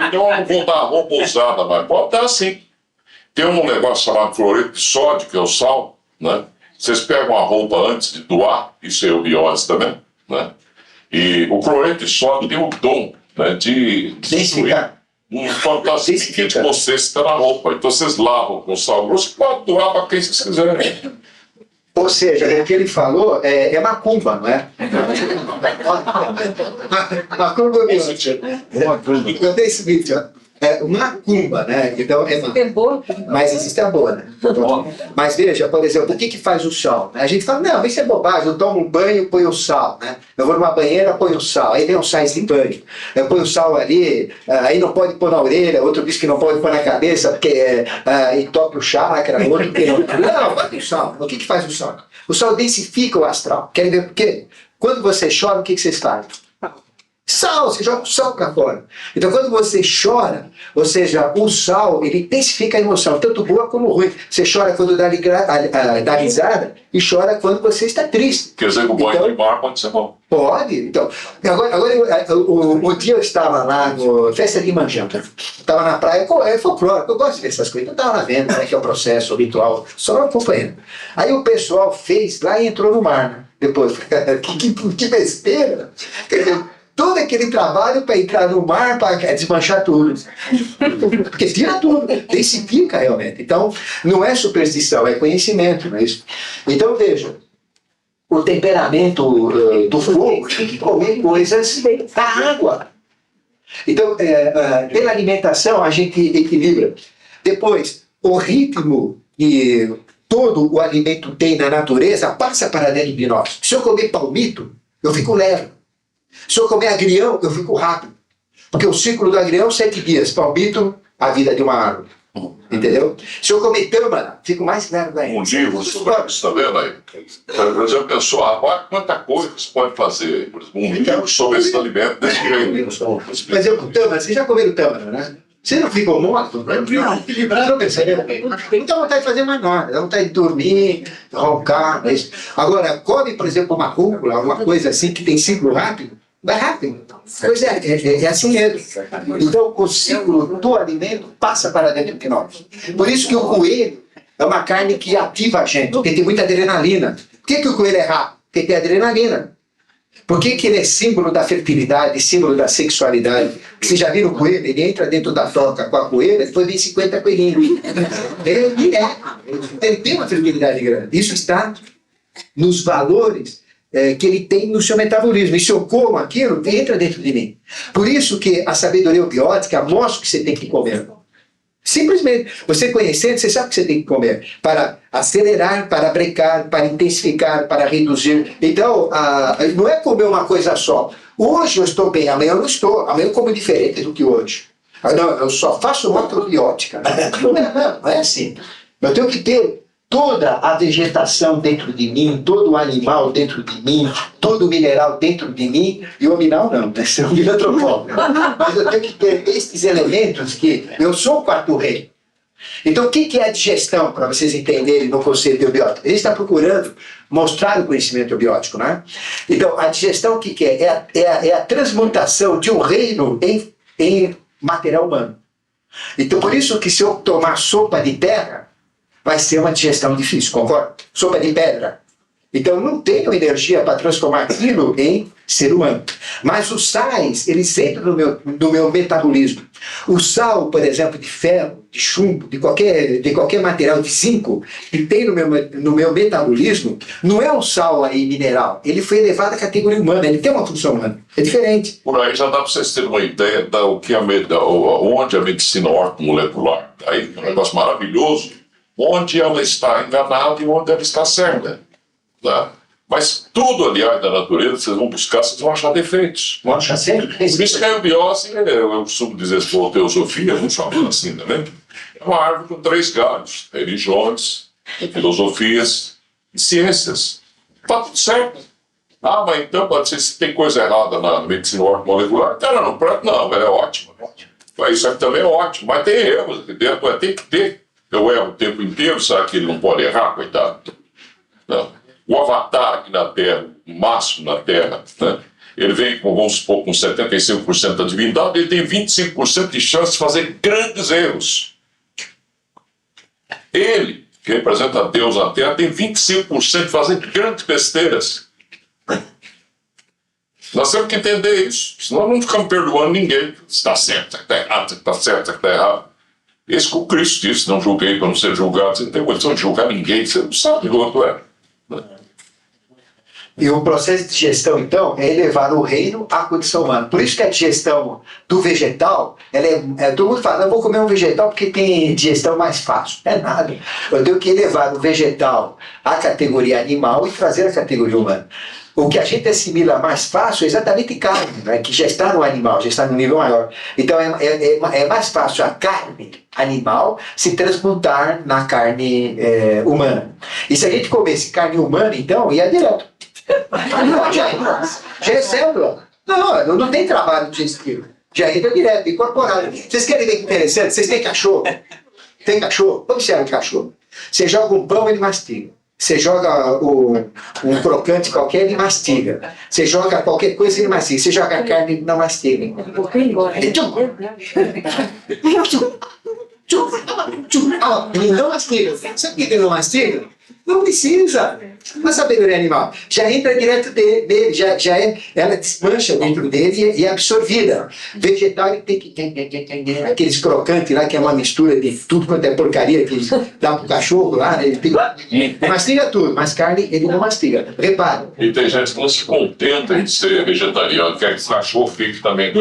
Então eu não vou dar roupa usada, mas pode dar sim. Tem um negócio chamado cloreto de sódio, que é o sal, né? Vocês pegam a roupa antes de doar, isso é eubiose também, né? E o cloreto de sódio tem o dom, né, de destruir um fantasma que de vocês está na roupa. Então vocês lavam com sal grosso e podem doar para quem vocês quiserem. Ou seja, o que ele falou é macumba, não é? Macumba mesmo. Eu dei esse vídeo, é macumba, né? Então é mas existe a boa, né? Mas veja, por exemplo, o que faz o sal? A gente fala, não, isso é bobagem, eu tomo um banho, ponho o sal, né? Eu vou numa banheira, ponho o sal, aí vem um sais de banho. Eu ponho o sal ali, aí não pode pôr na orelha, outro diz que não pode pôr na cabeça, porque entope o chakra, outro que não. Não, bota o sal. O que faz o sal? O sal densifica o astral. Querem ver por quê? Quando você chora, o que vocês fazem? Sal, você joga o sal para fora. Então, quando você chora, ou seja, o sal, ele intensifica a emoção, tanto boa como ruim. Você chora quando dá risada e chora quando você está triste. Quer dizer que o banho de mar pode ser bom. Pode. Então, agora o dia eu estava lá no Festa de Manjanta. Estava na praia, é folclórico, eu gosto de ver essas coisas. Eu estava lá vendo como é que é o processo, o ritual, só acompanhando. Aí o pessoal fez lá e entrou no mar, né? Depois, que besteira. Quer dizer, todo aquele trabalho para entrar no mar, para desmanchar tudo. Porque tira tudo, densifica realmente. Então, não é superstição, é conhecimento, não é isso? Então, veja, o temperamento do fogo tem que comer coisas da água. Então, pela alimentação, a gente equilibra. Depois, o ritmo que todo o alimento tem na natureza passa para dentro de nós. Se eu comer palmito, eu fico leve. Se eu comer agrião, eu fico rápido. Porque o ciclo do agrião 7 dias. Palmito, a vida de uma árvore. Entendeu? Se eu comer tâmara, fico mais leve ainda. Um livro sobre isso, está vendo aí? Por exemplo, pensou, quanta coisa você pode fazer? Um livro sobre esse alimento desse jeito. Por exemplo, tâmara, vocês já comeram tâmara, né? Você não ficou morto? Não, equilibrado, não percebeu? Não dá vontade de fazer mais nada, dá vontade de dormir, roncar. Mas... Agora, come, por exemplo, uma rúcula, alguma coisa assim que tem ciclo rápido, vai rápido. Pois é assim mesmo. Então, o ciclo do alimento passa para dentro de nós. Por isso que o coelho é uma carne que ativa a gente, porque tem muita adrenalina. Por que o coelho é rápido? Porque tem adrenalina. Por que ele é símbolo da fertilidade, símbolo da sexualidade? Vocês já viram o coelho? Ele entra dentro da toca com a coelha, depois vem 50 coelhinhos. Ele tem uma fertilidade grande. Isso está nos valores que ele tem no seu metabolismo. E se eu como aquilo, entra dentro de mim. Por isso que a sabedoria biótica mostra o que você tem que comer. Simplesmente, você conhecendo, você sabe o que você tem que comer para acelerar, para brecar, para intensificar, para reduzir. Então, não é comer uma coisa só. Hoje eu estou bem, amanhã eu não estou. Amanhã eu como diferente do que hoje. Não, eu só faço macrobiótica. Não é assim. Eu tenho que ter toda a vegetação dentro de mim, todo o animal dentro de mim, todo o mineral dentro de mim, e o mineral não, né? Ser um filantropólogo. Mas eu tenho que ter esses elementos que eu sou o quarto rei. Então, o que é a digestão, para vocês entenderem no conceito de eubiótico? A gente está procurando mostrar o conhecimento eubiótico, né? Então, a digestão, o que é? É a transmutação de um reino em material humano. Então, por isso que se eu tomar sopa de terra, vai ser uma digestão difícil, concorda? Sopa de pedra. Então, eu não tenho energia para transformar aquilo em ser humano. Mas os sais, eles entram no meu metabolismo. O sal, por exemplo, de ferro, de chumbo, de qualquer material de zinco, que tem no meu metabolismo, não é um sal aí mineral. Ele foi elevado à categoria humana, ele tem uma função humana. É diferente. Por aí já dá para vocês terem uma ideia do que onde a medicina ortomolecular, aí é um negócio maravilhoso, onde ela está enganada e onde ela está certa. Tá? Mas tudo, aliás, da natureza, vocês vão buscar, vocês vão achar defeitos. Vão achar sempre. Por isso que a eubiose, eu costumo dizer, se for teosofia, vamos chamar assim também, é uma árvore com 3 galhos: religiões, filosofias e ciências. Está tudo certo. Ah, mas então pode ser se tem coisa errada na medicina ortomolecular. Então, não, ela é ótima. Mas isso aqui também é ótimo, mas tem erros aqui dentro, tem que ter. Eu erro o tempo inteiro, sabe que ele não pode errar, coitado? Não. O Avatar aqui na Terra, o máximo na Terra, né? Ele vem com, vamos supor, com 75% da divindade, ele tem 25% de chance de fazer grandes erros. Ele, que representa Deus na Terra, tem 25% de fazer grandes besteiras. Nós temos que entender isso, senão não ficamos perdoando ninguém. Se está certo, se está errado, se está certo, se está errado. Esse que o Cristo disse: não julguei para não ser julgado. Você não tem condição de julgar ninguém, você não sabe o que é. E o processo de digestão, então, é elevar o reino à condição humana. Por isso que a digestão do vegetal, todo mundo fala, eu vou comer um vegetal porque tem digestão mais fácil. Não é nada. Eu tenho que elevar o vegetal à categoria animal e trazer a categoria humana. O que a gente assimila mais fácil é exatamente carne, né? Que já está no animal, já está no nível maior. Então é mais fácil a carne animal se transmutar na carne humana. E se a gente comesse carne humana, então, ia direto. Já é célula. Não tem trabalho digestivo. Já entra direto, incorporado. Vocês querem ver que interessante? Vocês têm cachorro? Tem cachorro? Observe o cachorro. Você joga um pão, ele mastiga. Você joga um crocante qualquer, ele mastiga. Você joga qualquer coisa, ele mastiga. Você joga carne, ele não mastiga. Ele não mastiga. Sabe por que ele não mastiga? Não precisa. Uma sabedoria animal. Já entra direto dele, ela desmancha dentro dele e é absorvida. Vegetal, ele tem que aqueles crocantes lá, que é uma mistura de tudo quanto é porcaria que dá pro cachorro lá, né? Ele mastiga tudo, mas carne ele não mastiga. Repare. E tem gente que não se contenta de ser vegetariano, quer que o cachorro fique também.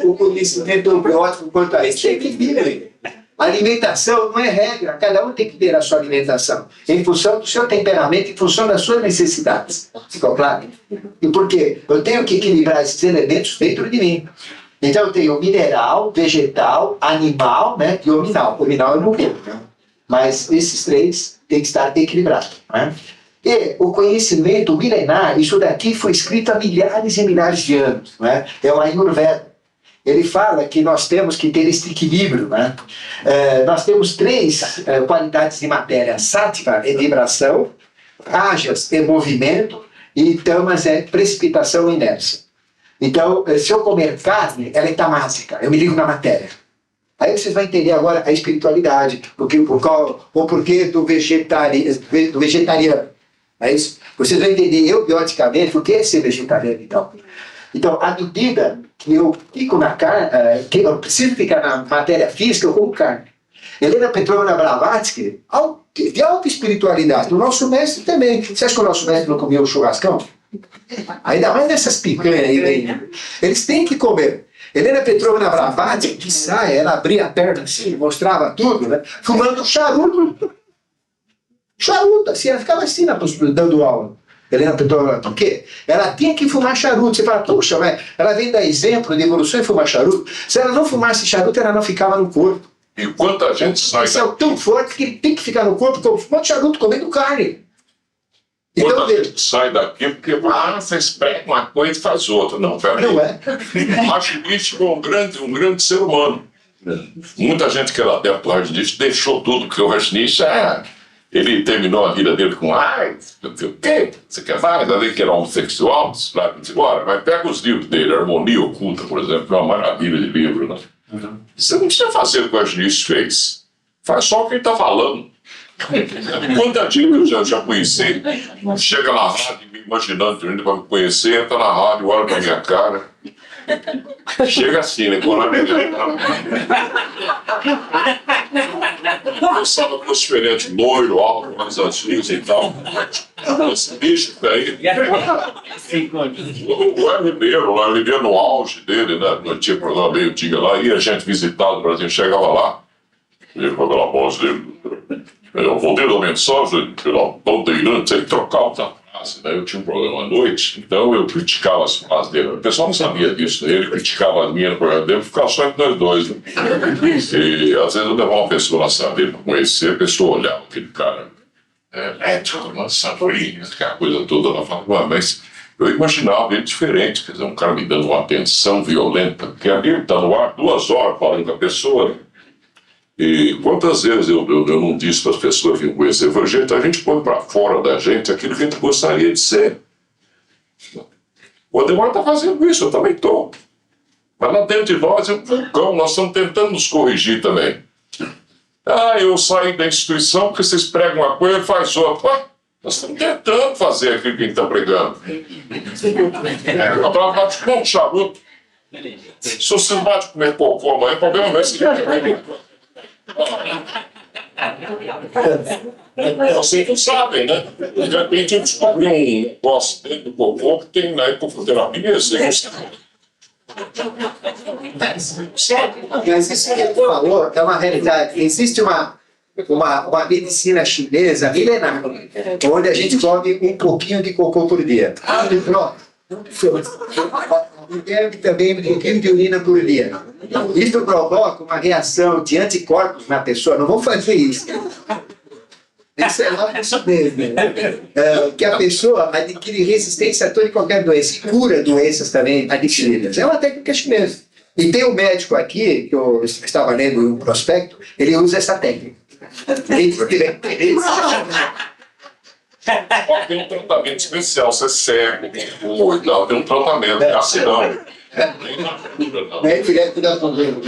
O conhecimento eubiótico quanto a isso tem que vir. A alimentação não é regra, cada um tem que ter a sua alimentação em função do seu temperamento, em função das suas necessidades. Ficou claro? E por quê? Eu tenho que equilibrar esses elementos dentro de mim. Então eu tenho mineral, vegetal, animal, né, e hominal. Hominal eu não tenho, né? Mas esses 3 têm que estar equilibrados. Né? E o conhecimento milenar, isso daqui foi escrito há milhares e milhares de anos. Né? É o Ayurveda. Ele fala que nós temos que ter esse equilíbrio. Né? Nós temos 3 qualidades de matéria. Sattva é vibração, rajas é movimento e tamas é precipitação e inércia. Então, se eu comer carne, ela é tamásica, eu me ligo na matéria. Aí vocês vão entender agora a espiritualidade, o porquê do vegetariano. É isso? Vocês vão entender eubioticamente o que é ser vegetariano, então. Então, à medida que eu fico na carne, que eu preciso ficar na matéria física, eu como carne. Helena Petrovna Blavatsky, de alta espiritualidade. O nosso mestre também. Você acha que o nosso mestre não comia o churrascão? Ainda mais nessas picanhas aí. Eles têm que comer. Helena Petrovna Blavatsky, que sai, ela abria a perna assim, mostrava tudo, né? Fumando charuto. Charuto, assim, ela ficava assim na postura, dando aula. Helena Petrovna, por quê? Ela tinha que fumar charuto. Você fala, puxa, mas ela vem dar exemplo de evolução e fumar charuto. Se ela não fumasse charuto, ela não ficava no corpo. E quanta gente sai Isso é tão forte que ele tem que ficar no corpo, fumando charuto, comendo carne. Então, Quando a veja, gente sai daqui, porque vocês pregam uma coisa e faz outra. Não, peraí. não é? Acho que isso foi um grande ser humano. Muita gente que era adepto ao Rajneesh deixou tudo, porque o Rajneesh, ele terminou a vida dele com AIDS, não sei o quê, você quer mais, ali que era homossexual, agora, mas pega os livros dele, Harmonia Oculta, por exemplo, é uma maravilha de livro, né? Você não precisa fazer o que o Rajneesh fez, faz só o que ele está falando. Quanta gente eu já conheci, chega na rádio, me imaginando ainda para me conhecer, entra na rádio, olha pra minha cara. Chega assim, né? Eu estava com diferente, loiro, alto, mais antigos e tal. Esse bicho daí. O Hélio Ribeiro no auge dele, né? Não tinha programa meio-dia lá, ia gente visitar do Brasil, chegava lá, ele com aquela voz dele. Eu voltei da mensagem pela Bandeirantes, ele trocava a frase, né? Eu tinha um programa à noite, então eu criticava as frases dele. O pessoal não sabia disso, né? Ele criticava as minhas no programa dele, ficava só entre nós dois. Né? E às vezes eu levava uma pessoa na sala dele para conhecer, a pessoa olhava aquele cara, médico, sanguíneo, aquela coisa toda, ela falava, mas eu imaginava ele diferente, quer dizer, um cara me dando uma atenção violenta, porque ali ele está no ar 2 horas falando com a pessoa, né? E quantas vezes eu não disse para as pessoas que vinham conhecer, eu falei, gente, a gente põe para fora da gente aquilo que a gente gostaria de ser. O Ademar está fazendo isso, eu também estou. Mas lá dentro de nós é um vulcão, nós estamos tentando nos corrigir também. Eu saí da instituição porque vocês pregam uma coisa e faz outra. Nós estamos tentando fazer aquilo que a gente está pregando. Eu estava de comer um charuto. Se você não vai comer cocô amanhã, o problema não é esse. Vocês não sabem, né? De repente eu descobri um negócio dentro do cocô que tem na ecoterapia, assim. Mas isso que ele falou é uma realidade. Existe uma medicina chinesa milenar, onde a gente come um pouquinho de cocô por dia. Pronto. E bebe também um pouquinho de urina por dia. Isso provoca uma reação de anticorpos na pessoa. Não vou fazer isso. Isso é lá mesmo. Que a pessoa adquire resistência a toda e qualquer doença. E cura doenças também adquiridas. É uma técnica chinesa. E tem um médico aqui, que eu estava lendo um prospecto, ele usa essa técnica. Tem um tratamento especial, você é cego, não, tem um tratamento, é assim não. Não é direto da problema.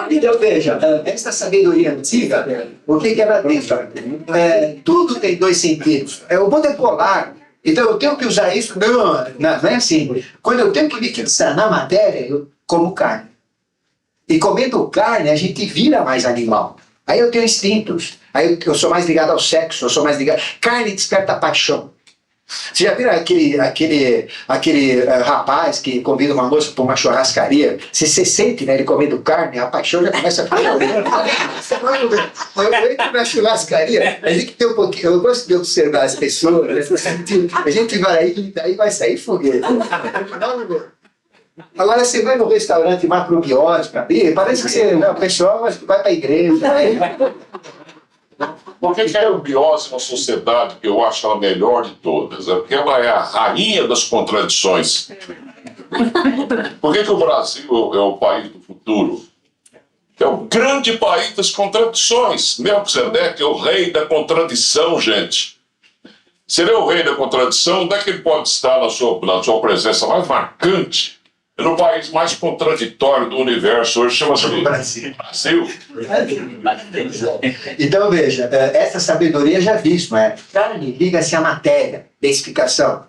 Então veja, essa sabedoria antiga, o que ela diz? Tudo tem 2 sentidos. O mundo é polar. Então eu tenho que usar isso. Não é assim. Quando eu tenho que me fixar na matéria, eu como carne. E comendo carne, a gente vira mais animal. Aí eu tenho instintos. Aí eu sou mais ligado ao sexo, eu sou mais ligado. Carne desperta paixão. Você já viram aquele rapaz que convida uma moça para uma churrascaria? Se você sente, né, ele comendo carne, a paixão já começa a ficar. Eu entro na churrascaria, a gente tem um pouquinho. Eu gosto de observar as pessoas, a gente vai aí, daí vai sair foguete. Agora você vai no restaurante macrobiótico, parece que o pessoal vai para a igreja. Por que a eubiose é uma sociedade que eu acho ela melhor de todas? É porque ela é a rainha das contradições. Por que o Brasil é o país do futuro? É o grande país das contradições. Melquisedeque é o rei da contradição, gente. Se ele é o rei da contradição, onde é que ele pode estar na sua presença mais marcante? É no país mais contraditório do universo, hoje chama-se Brasil. Então veja, essa sabedoria já visto, não é? Carne liga-se à matéria, densificação.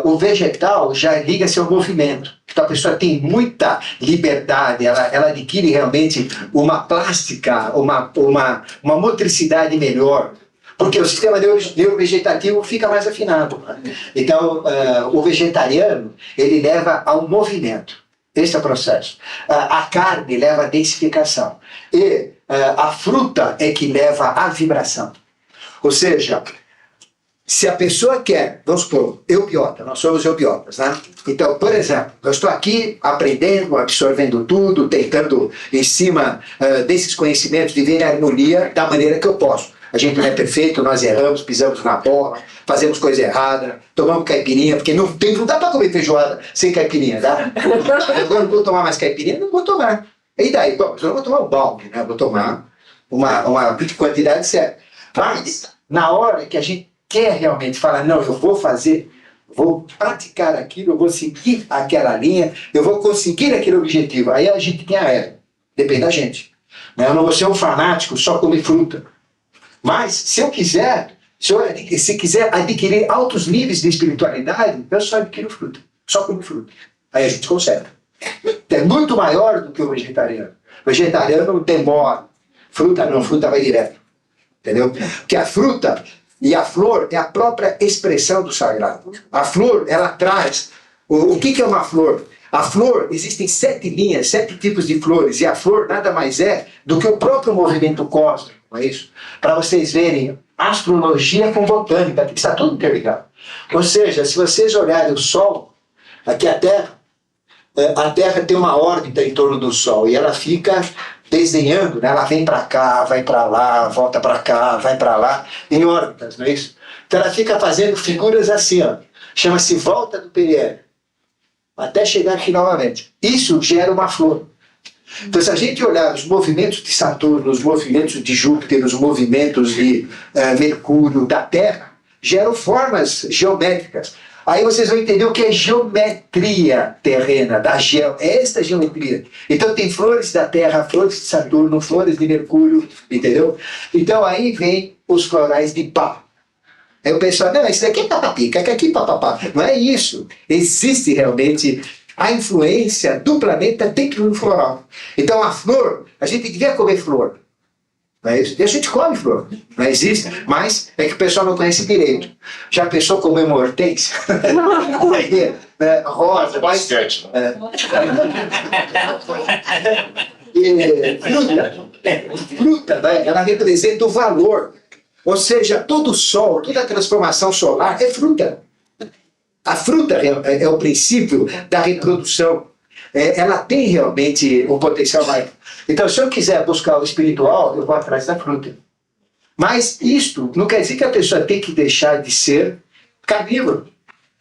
O vegetal já liga-se ao movimento. Então a pessoa tem muita liberdade, ela adquire realmente uma plástica, uma motricidade melhor. Porque o sistema neurovegetativo fica mais afinado. Então, o vegetariano, ele leva ao movimento. Esse é o processo. A carne leva à densificação. E a fruta é que leva à vibração. Ou seja, se a pessoa quer, vamos supor, eubiota, nós somos eubiotas, né? Então, por exemplo, eu estou aqui aprendendo, absorvendo tudo, tentando, em cima desses conhecimentos, viver em harmonia da maneira que eu posso. a gente não é perfeito, nós erramos, pisamos na bola, fazemos coisa errada, tomamos caipirinha, porque não dá para comer feijoada sem caipirinha, tá? Agora não vou tomar mais caipirinha, não vou tomar. E daí? Bom, eu não vou tomar um balde, né? Vou tomar uma quantidade certa. Mas, na hora que a gente quer realmente falar, não, eu vou fazer, vou praticar aquilo, eu vou seguir aquela linha, eu vou conseguir aquele objetivo. Aí a gente tem a era. Depende da gente. Eu não vou ser um fanático, só comer fruta. Mas, se eu quiser, se quiser adquirir altos níveis de espiritualidade, eu só adquiro fruta. Só como fruta. Aí a gente consegue. É muito maior do que o vegetariano. O vegetariano demora. Fruta não, fruta vai direto. Entendeu? Porque a fruta e a flor é a própria expressão do sagrado. A flor, ela traz... O que é uma flor? A flor, existem 7 linhas, 7 tipos de flores, e a flor nada mais é do que o próprio movimento cósmico, não é isso? Para vocês verem, astrologia com botânica, que está tudo interligado. Ou seja, se vocês olharem o Sol, aqui a Terra tem uma órbita em torno do Sol, e ela fica desenhando, né? Ela vem para cá, vai para lá, volta para cá, vai para lá, em órbitas, não é isso? Então ela fica fazendo figuras assim, ó, chama-se volta do periélio, até chegar aqui novamente. Isso gera uma flor. Então, se a gente olhar os movimentos de Saturno, os movimentos de Júpiter, os movimentos de Mercúrio, da Terra, geram formas geométricas. Aí vocês vão entender o que é geometria terrena, é esta geometria. Então tem flores da Terra, flores de Saturno, flores de Mercúrio, entendeu? Então aí vem os florais de Pá. Aí o pessoal, não, isso daqui é papapica, isso daqui é papapá. Não é isso. Existe realmente a influência do planeta dentro do floral. Então a flor, a gente devia comer flor. Não é isso? E a gente come flor. Não existe. Mas é que o pessoal não conhece direito. Já pensou comer uma hortênsia? Rosa, basquete. Fruta, né? Ela representa o valor. Ou seja, todo o sol, toda a transformação solar é fruta. A fruta é o princípio da reprodução. Ela tem realmente um potencial maior. Então, se eu quiser buscar o espiritual, eu vou atrás da fruta. Mas isto não quer dizer que a pessoa tem que deixar de ser carnívoro.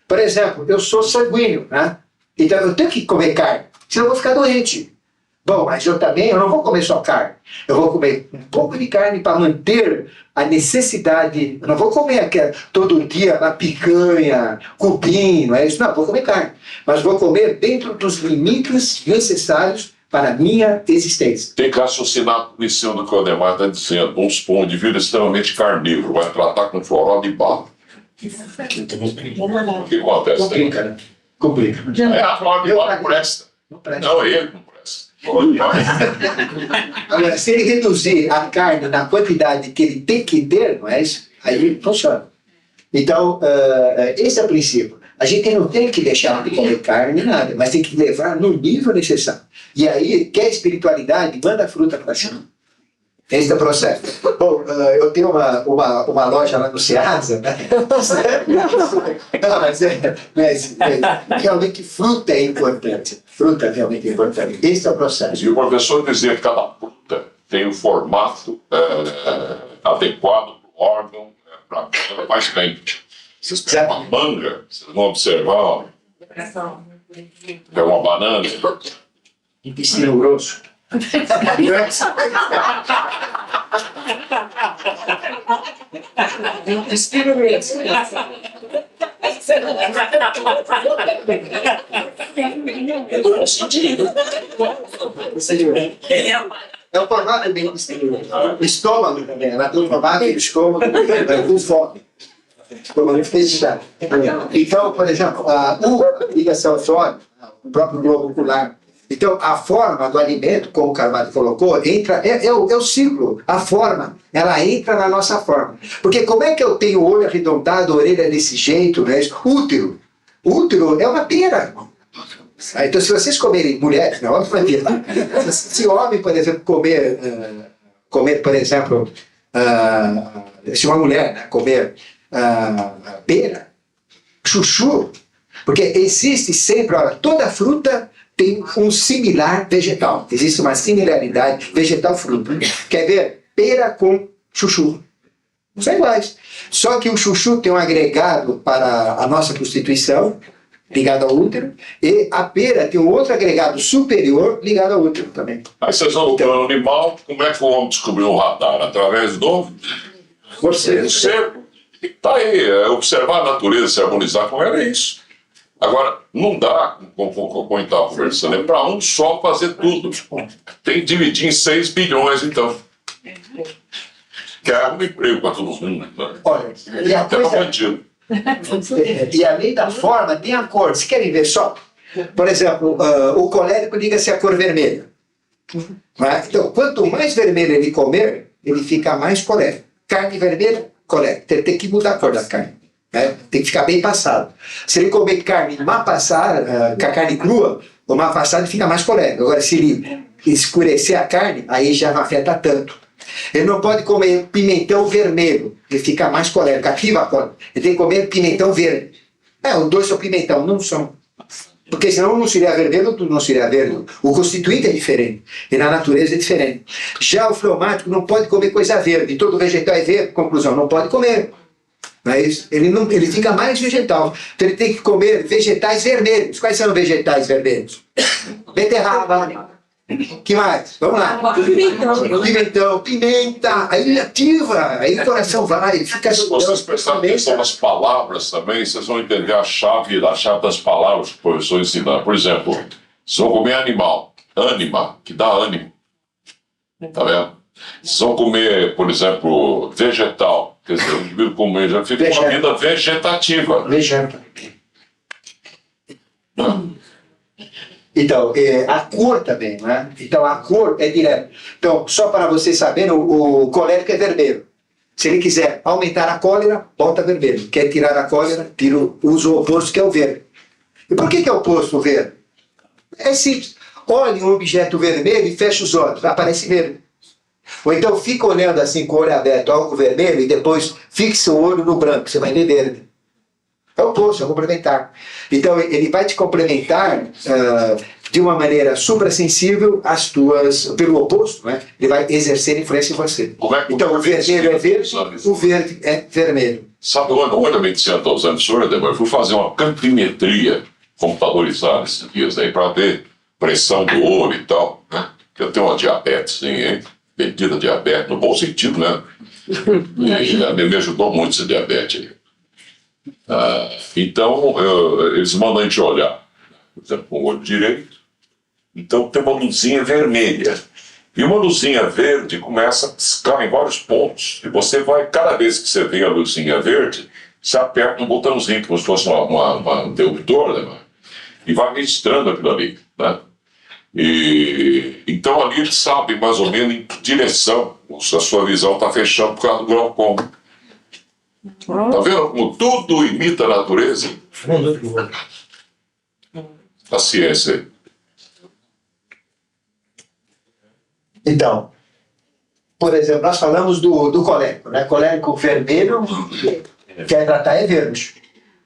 Por exemplo, eu sou sanguíneo, né? Então eu tenho que comer carne, senão eu vou ficar doente. Bom, mas eu não vou comer só carne. Eu vou comer um pouco de carne para manter a necessidade. Eu não vou comer todo dia uma picanha, cupim, não é isso? Não, eu vou comer carne. Mas vou comer dentro dos limites necessários para a minha existência. Tem que raciocinar com isso do que o Ademar está dizendo. Vamos supor um indivíduo extremamente carnívoro, vai tratar com floral de barro. O que acontece? Complica, né? Complica. A floral de barro não presta. Não, ele não presta. Agora, se ele reduzir a carne na quantidade que ele tem que ter, não é isso? Aí funciona. Então, esse é o princípio. A gente não tem que deixar de comer carne, nada, mas tem que levar no nível necessário. E aí, quer espiritualidade, manda a fruta para cima. Esse é o processo. Bom, eu tenho uma loja lá no Ceasa, né? Não, mas realmente fruta é importante. Fruta é realmente importante. Esse é o processo. E o professor dizia que cada fruta tem o formato adequado para o órgão, para a mais quente. Vocês pegam uma manga, vocês vão observar, ó, é uma banana. Intestino grosso. É o formato bem intestino. O estômago também, ela tem o formato do estômago com fome. Estômago fechado. Então, por exemplo, a ligação ao sódio, o próprio globo ocular. Então, a forma do alimento, como o Carvalho colocou, é o ciclo. A forma, ela entra na nossa forma. Porque como é que eu tenho o olho arredondado, a orelha desse jeito, né? Útero. Útero é uma pera. Então, se vocês comerem mulheres, não é uma pera. Se o homem, por exemplo, comer, por exemplo, se uma mulher, né, comer pera, chuchu, porque existe sempre, olha, toda fruta tem um similar vegetal. Existe uma similaridade vegetal-fruta. Quer ver? Pera com chuchu. Não são iguais. Só que o chuchu tem um agregado para a nossa constituição, ligado ao útero, e a pera tem um outro agregado superior ligado ao útero também. Aí vocês vão no plano animal, como é que o homem descobriu o radar? Através do Você, cerco. Tá aí, é observar a natureza, se harmonizar com ela, é isso. Agora, não dá, como eu estava conversando, é para um só fazer tudo. Tem que dividir em 6 bilhões, então. Que é um emprego para todo mundo. Né? olha, e a Até para coisa... bandido. E além da forma, tem a cor. Vocês querem ver só? Por exemplo, o colérico liga-se à cor vermelha. Não é? Então, quanto mais vermelho ele comer, ele fica mais colérico. Carne vermelha, colérico. Tem que mudar a cor da carne. Né? Tem que ficar bem passado. Se ele comer carne má passada, com a carne crua, ou má passada, ele fica mais colérico. Agora, se ele escurecer a carne, aí já não afeta tanto. Ele não pode comer pimentão vermelho, ele fica mais colérico, ativa a cólera. Ele tem que comer pimentão verde. Os dois são pimentão, não são. Porque senão não seria vermelho, tudo não seria verde. O constituinte é diferente, e na natureza é diferente. Já o fleumático não pode comer coisa verde, todo vegetal é verde, conclusão, não pode comer. Não é isso? Ele fica mais vegetal. Então ele tem que comer vegetais vermelhos. Quais são vegetais vermelhos? Beterraba. Que mais? Vamos lá. Pimentão, pimenta, aí ativa, aí o coração vai, fica... Se vocês prestarem atenção nas palavras também, vocês vão entender a chave das palavras que o professor ensina. Por exemplo, se vão comer animal, ânima, que dá ânimo. Tá vendo? Se vão comer, por exemplo, vegetal, quer dizer, o indivíduo comer já fica uma vida vegetativa. Vegeta. Então, a cor também, né? Então, a cor é direta. Então, só para vocês saberem, o colérico é vermelho. Se ele quiser aumentar a cólera, bota vermelho. Quer tirar a cólera, usa o oposto, que é o verde. E por que é o oposto, o verde? É simples. Olhe um objeto vermelho e fecha os olhos, aparece verde. Ou então fica olhando assim com o olho aberto, algo vermelho, e depois fixa o olho no branco, você vai ver verde. É o oposto, é complementar. Então ele vai te complementar de uma maneira suprassensível pelo oposto, né? Ele vai exercer influência em você. Então o vermelho é verde, o verde é vermelho. Sabe, onde a medicina está usando isso, eu fui fazer uma campimetria computadorizada esses dias aí para ver pressão do olho e tal, né? Porque eu tenho uma diabetes, hein? Bendita diabetes, no bom sentido, né? E me ajudou muito esse diabetes aí. Então, eles mandam a gente olhar, por exemplo, com o olho direito. Então, tem uma luzinha vermelha. E uma luzinha verde começa a piscar em vários pontos. E você vai, cada vez que você vê a luzinha verde, você aperta um botãozinho, como se fosse um interruptor, né? E vai registrando aquilo ali, né? E então ali eles sabem mais ou menos em que direção a sua visão está fechando por causa do glaucoma. Tá vendo como tudo imita a natureza? A ciência aí. Então, por exemplo, nós falamos do colérico, né? Colérico vermelho, quer tratar é verde.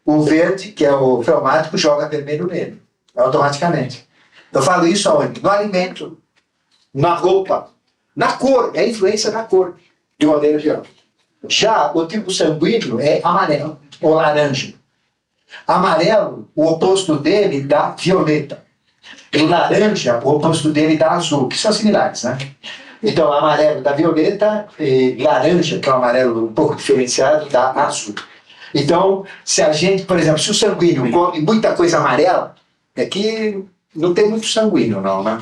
O verde, que é o fleumático, joga vermelho nele, automaticamente. Eu falo isso aonde? No alimento, na roupa, na cor, é a influência da cor, de uma maneira geral. Já o tipo sanguíneo é amarelo ou laranja. Amarelo, o oposto dele dá violeta. E laranja, o oposto dele dá azul, que são similares, né? Então, amarelo dá violeta e laranja, que é um amarelo um pouco diferenciado, dá azul. Então, se a gente, por exemplo, se o sanguíneo come muita coisa amarela, é que não tem muito sanguíneo, não, né?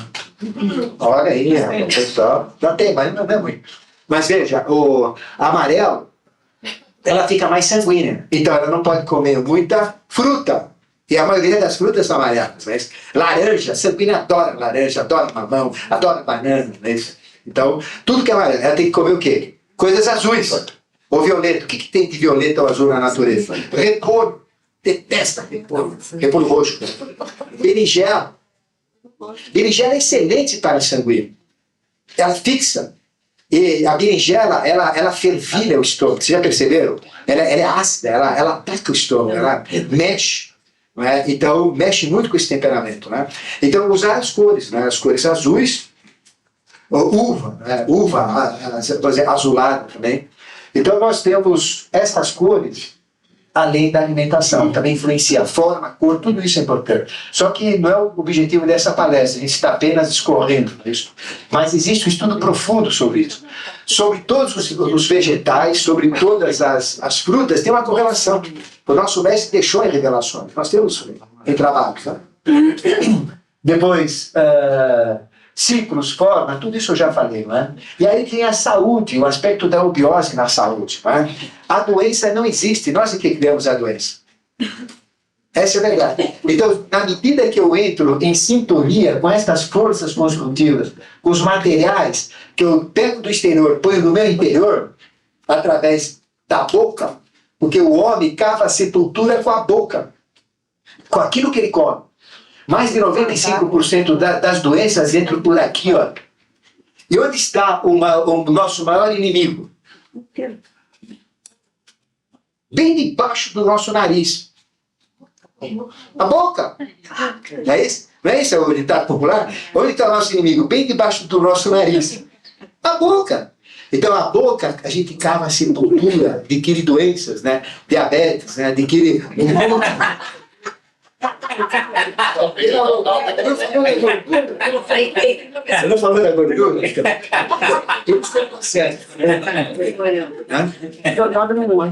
Olha aí, o pessoal. Não tem, mas não é muito. Mas veja, o amarelo, ela fica mais sanguínea. Então ela não pode comer muita fruta. E a maioria das frutas são amarelas. Né? Laranja, sanguínea adora laranja, adora mamão, adora banana. Né? Então, tudo que é amarelo, ela tem que comer o quê? Coisas azuis. Ou violeta. O que tem de violeta ou azul na natureza? Repolho. Detesta repolho. Repolho roxo. Berinjela. Berinjela é excelente para sanguíneo. Ela fixa. E a berinjela, ela fervilha o estômago. Vocês já perceberam? Ela é ácida, ela ataca o estômago, ela mexe. Não é? Então, mexe muito com esse temperamento. Né? Então, usar as cores, né? As cores azuis, uva, né? Uva, por exemplo, azulada também. Então nós temos essas cores, além da alimentação, também influencia a forma, a cor, tudo isso é importante. Só que não é o objetivo dessa palestra, a gente está apenas escorrendo isso. Mas existe um estudo profundo sobre isso. Sobre todos os vegetais, sobre todas as frutas, tem uma correlação. O nosso mestre deixou em revelações. Nós temos em trabalhos. Né? Depois, ciclos, forma, tudo isso eu já falei. Não é? E aí tem a saúde, o aspecto da eubiose na saúde. Não é? A doença não existe, nós é que criamos a doença. Essa é a verdade. Então, na medida que eu entro em sintonia com estas forças construtivas, com os materiais que eu pego do exterior, ponho no meu interior, através da boca, porque o homem cava a sepultura com a boca, com aquilo que ele come. Mais de 95% das doenças entram por aqui, ó. E onde está o nosso maior inimigo? Bem debaixo do nosso nariz. A boca. Não é isso? Não é isso o ditado popular? Onde está o nosso inimigo? Bem debaixo do nosso nariz. A boca. Então a boca, a gente cava a sepultura, adquire doenças, né? Diabetes, né? Adquire... Não falou da gordura? Isso é certo.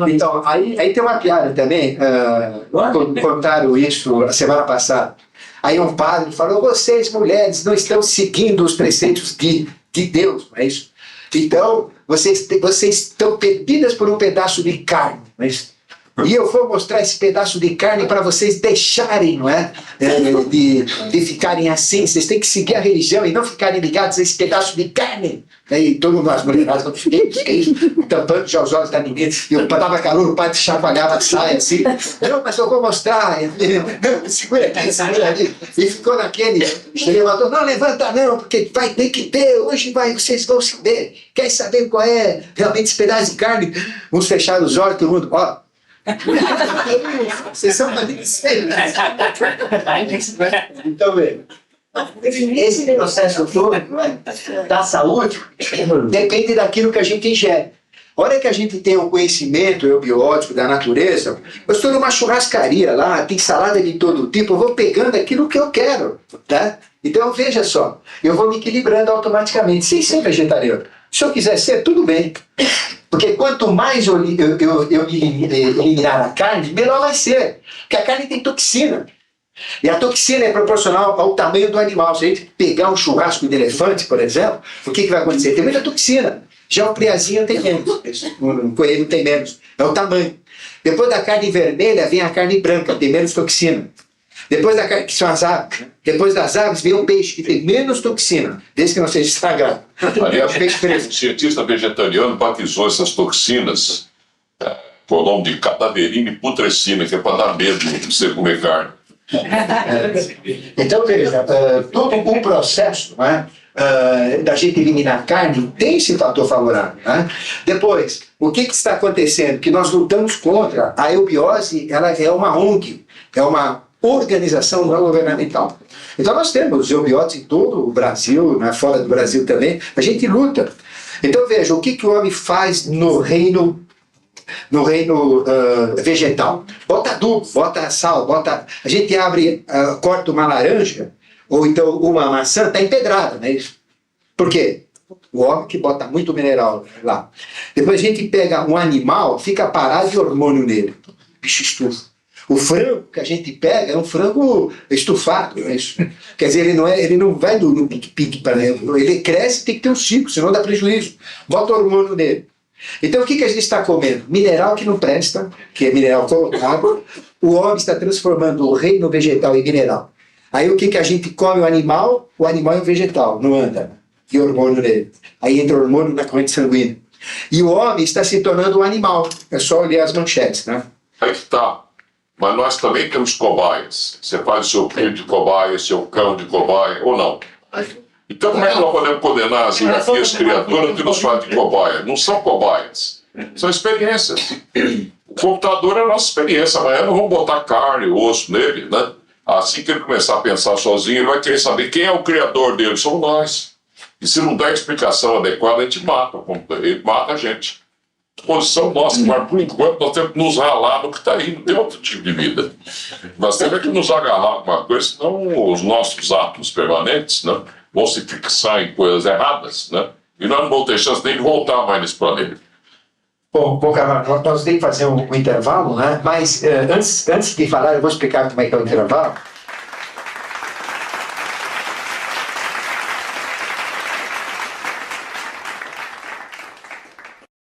Então, aí tem uma piada também. Contaram isso a semana passada. Aí um padre falou: vocês, mulheres, não estão seguindo os preceitos de Deus, não é isso? Então, vocês estão perdidas por um pedaço de carne, não é isso? E eu vou mostrar esse pedaço de carne para vocês deixarem, não é? De ficarem assim. Vocês têm que seguir a religião e não ficarem ligados a esse pedaço de carne. E todo mundo, as mulheres, tampando já os olhos da menina. E eu dava calor, o padre chacoalhava a saia assim. Não, mas eu vou mostrar. Não, segura aqui, segura ali. E ficou naquele. Ele levantou: não, levanta não, porque vai ter que ter. Hoje vocês vão saber. Quer saber qual é realmente esse pedaço de carne? Uns fecharam os olhos, todo mundo, ó. Vocês são então, esse processo todo da saúde depende daquilo que a gente ingere. A hora que a gente tem o conhecimento eubiótico da natureza, eu estou numa churrascaria lá, tem salada de todo tipo, eu vou pegando aquilo que eu quero, tá? Então veja só, eu vou me equilibrando automaticamente, sem ser vegetariano. Se eu quiser ser, tudo bem. Porque quanto mais eu eliminar a carne, melhor vai ser. Porque a carne tem toxina. E a toxina é proporcional ao tamanho do animal. Se a gente pegar um churrasco de elefante, por exemplo, o que vai acontecer? Tem muita toxina. Já o preazinho tem menos. O coelho tem menos. É o tamanho. Depois da carne vermelha vem a carne branca, tem menos toxina. Depois da carne, que são as aves. Depois das aves vem o peixe, que tem menos toxina, desde que não seja estragado. Aliás, o cientista vegetariano batizou essas toxinas por o nome de cadaverina e putrescina, que é para dar medo de você comer carne. Então, veja, todo o processo, né, da gente eliminar carne tem esse fator favorável. Né? Depois, o que está acontecendo? Que nós lutamos contra a eubiose, ela é uma ONG, é uma organização não governamental. Então nós temos eubióticos em todo o Brasil, né, fora do Brasil também, a gente luta. Então veja, o que o homem faz no reino vegetal? Bota adubo, bota sal, a gente abre, corta uma laranja, ou então uma maçã, está empedrada, não é isso? Por quê? O homem que bota muito mineral lá. Depois a gente pega um animal, fica parado de hormônio nele. O bicho estufa. O frango que a gente pega é um frango estufado, não é isso? Quer dizer, ele não vai no pique-pique, ele cresce e tem que ter um ciclo, senão dá prejuízo. Bota hormônio nele. Então o que a gente está comendo? Mineral que não presta, que é mineral colocado. O homem está transformando o reino vegetal em mineral. Aí o que a gente come? O animal é um vegetal, não anda. E hormônio nele. Aí entra o hormônio na corrente sanguínea. E o homem está se tornando um animal. É só olhar as manchetes, né? Aí que está. Mas nós também temos cobaias. Você faz o seu filho de cobaia, seu cão de cobaia, ou não? Então como é que nós podemos condenar as hierarquias criadoras que nos fazem de cobaia? Não são cobaias, são experiências. O computador é a nossa experiência, amanhã não vamos botar carne, osso nele, né? Assim que ele começar a pensar sozinho, ele vai querer saber quem é o criador dele, somos nós. E se não der explicação adequada, a gente mata, ele mata a gente. posição nossa, mas por enquanto nós temos que nos ralar no que está aí, não tem outro tipo de vida. Nós temos que nos agarrar com uma coisa, senão os nossos atos permanentes, né, vão se fixar em coisas erradas, né, e nós não vamos ter chance nem de voltar mais nesse planeta. Bom, Carvalho, nós temos que fazer um intervalo, né? Mas antes de falar, eu vou explicar como é que é o intervalo.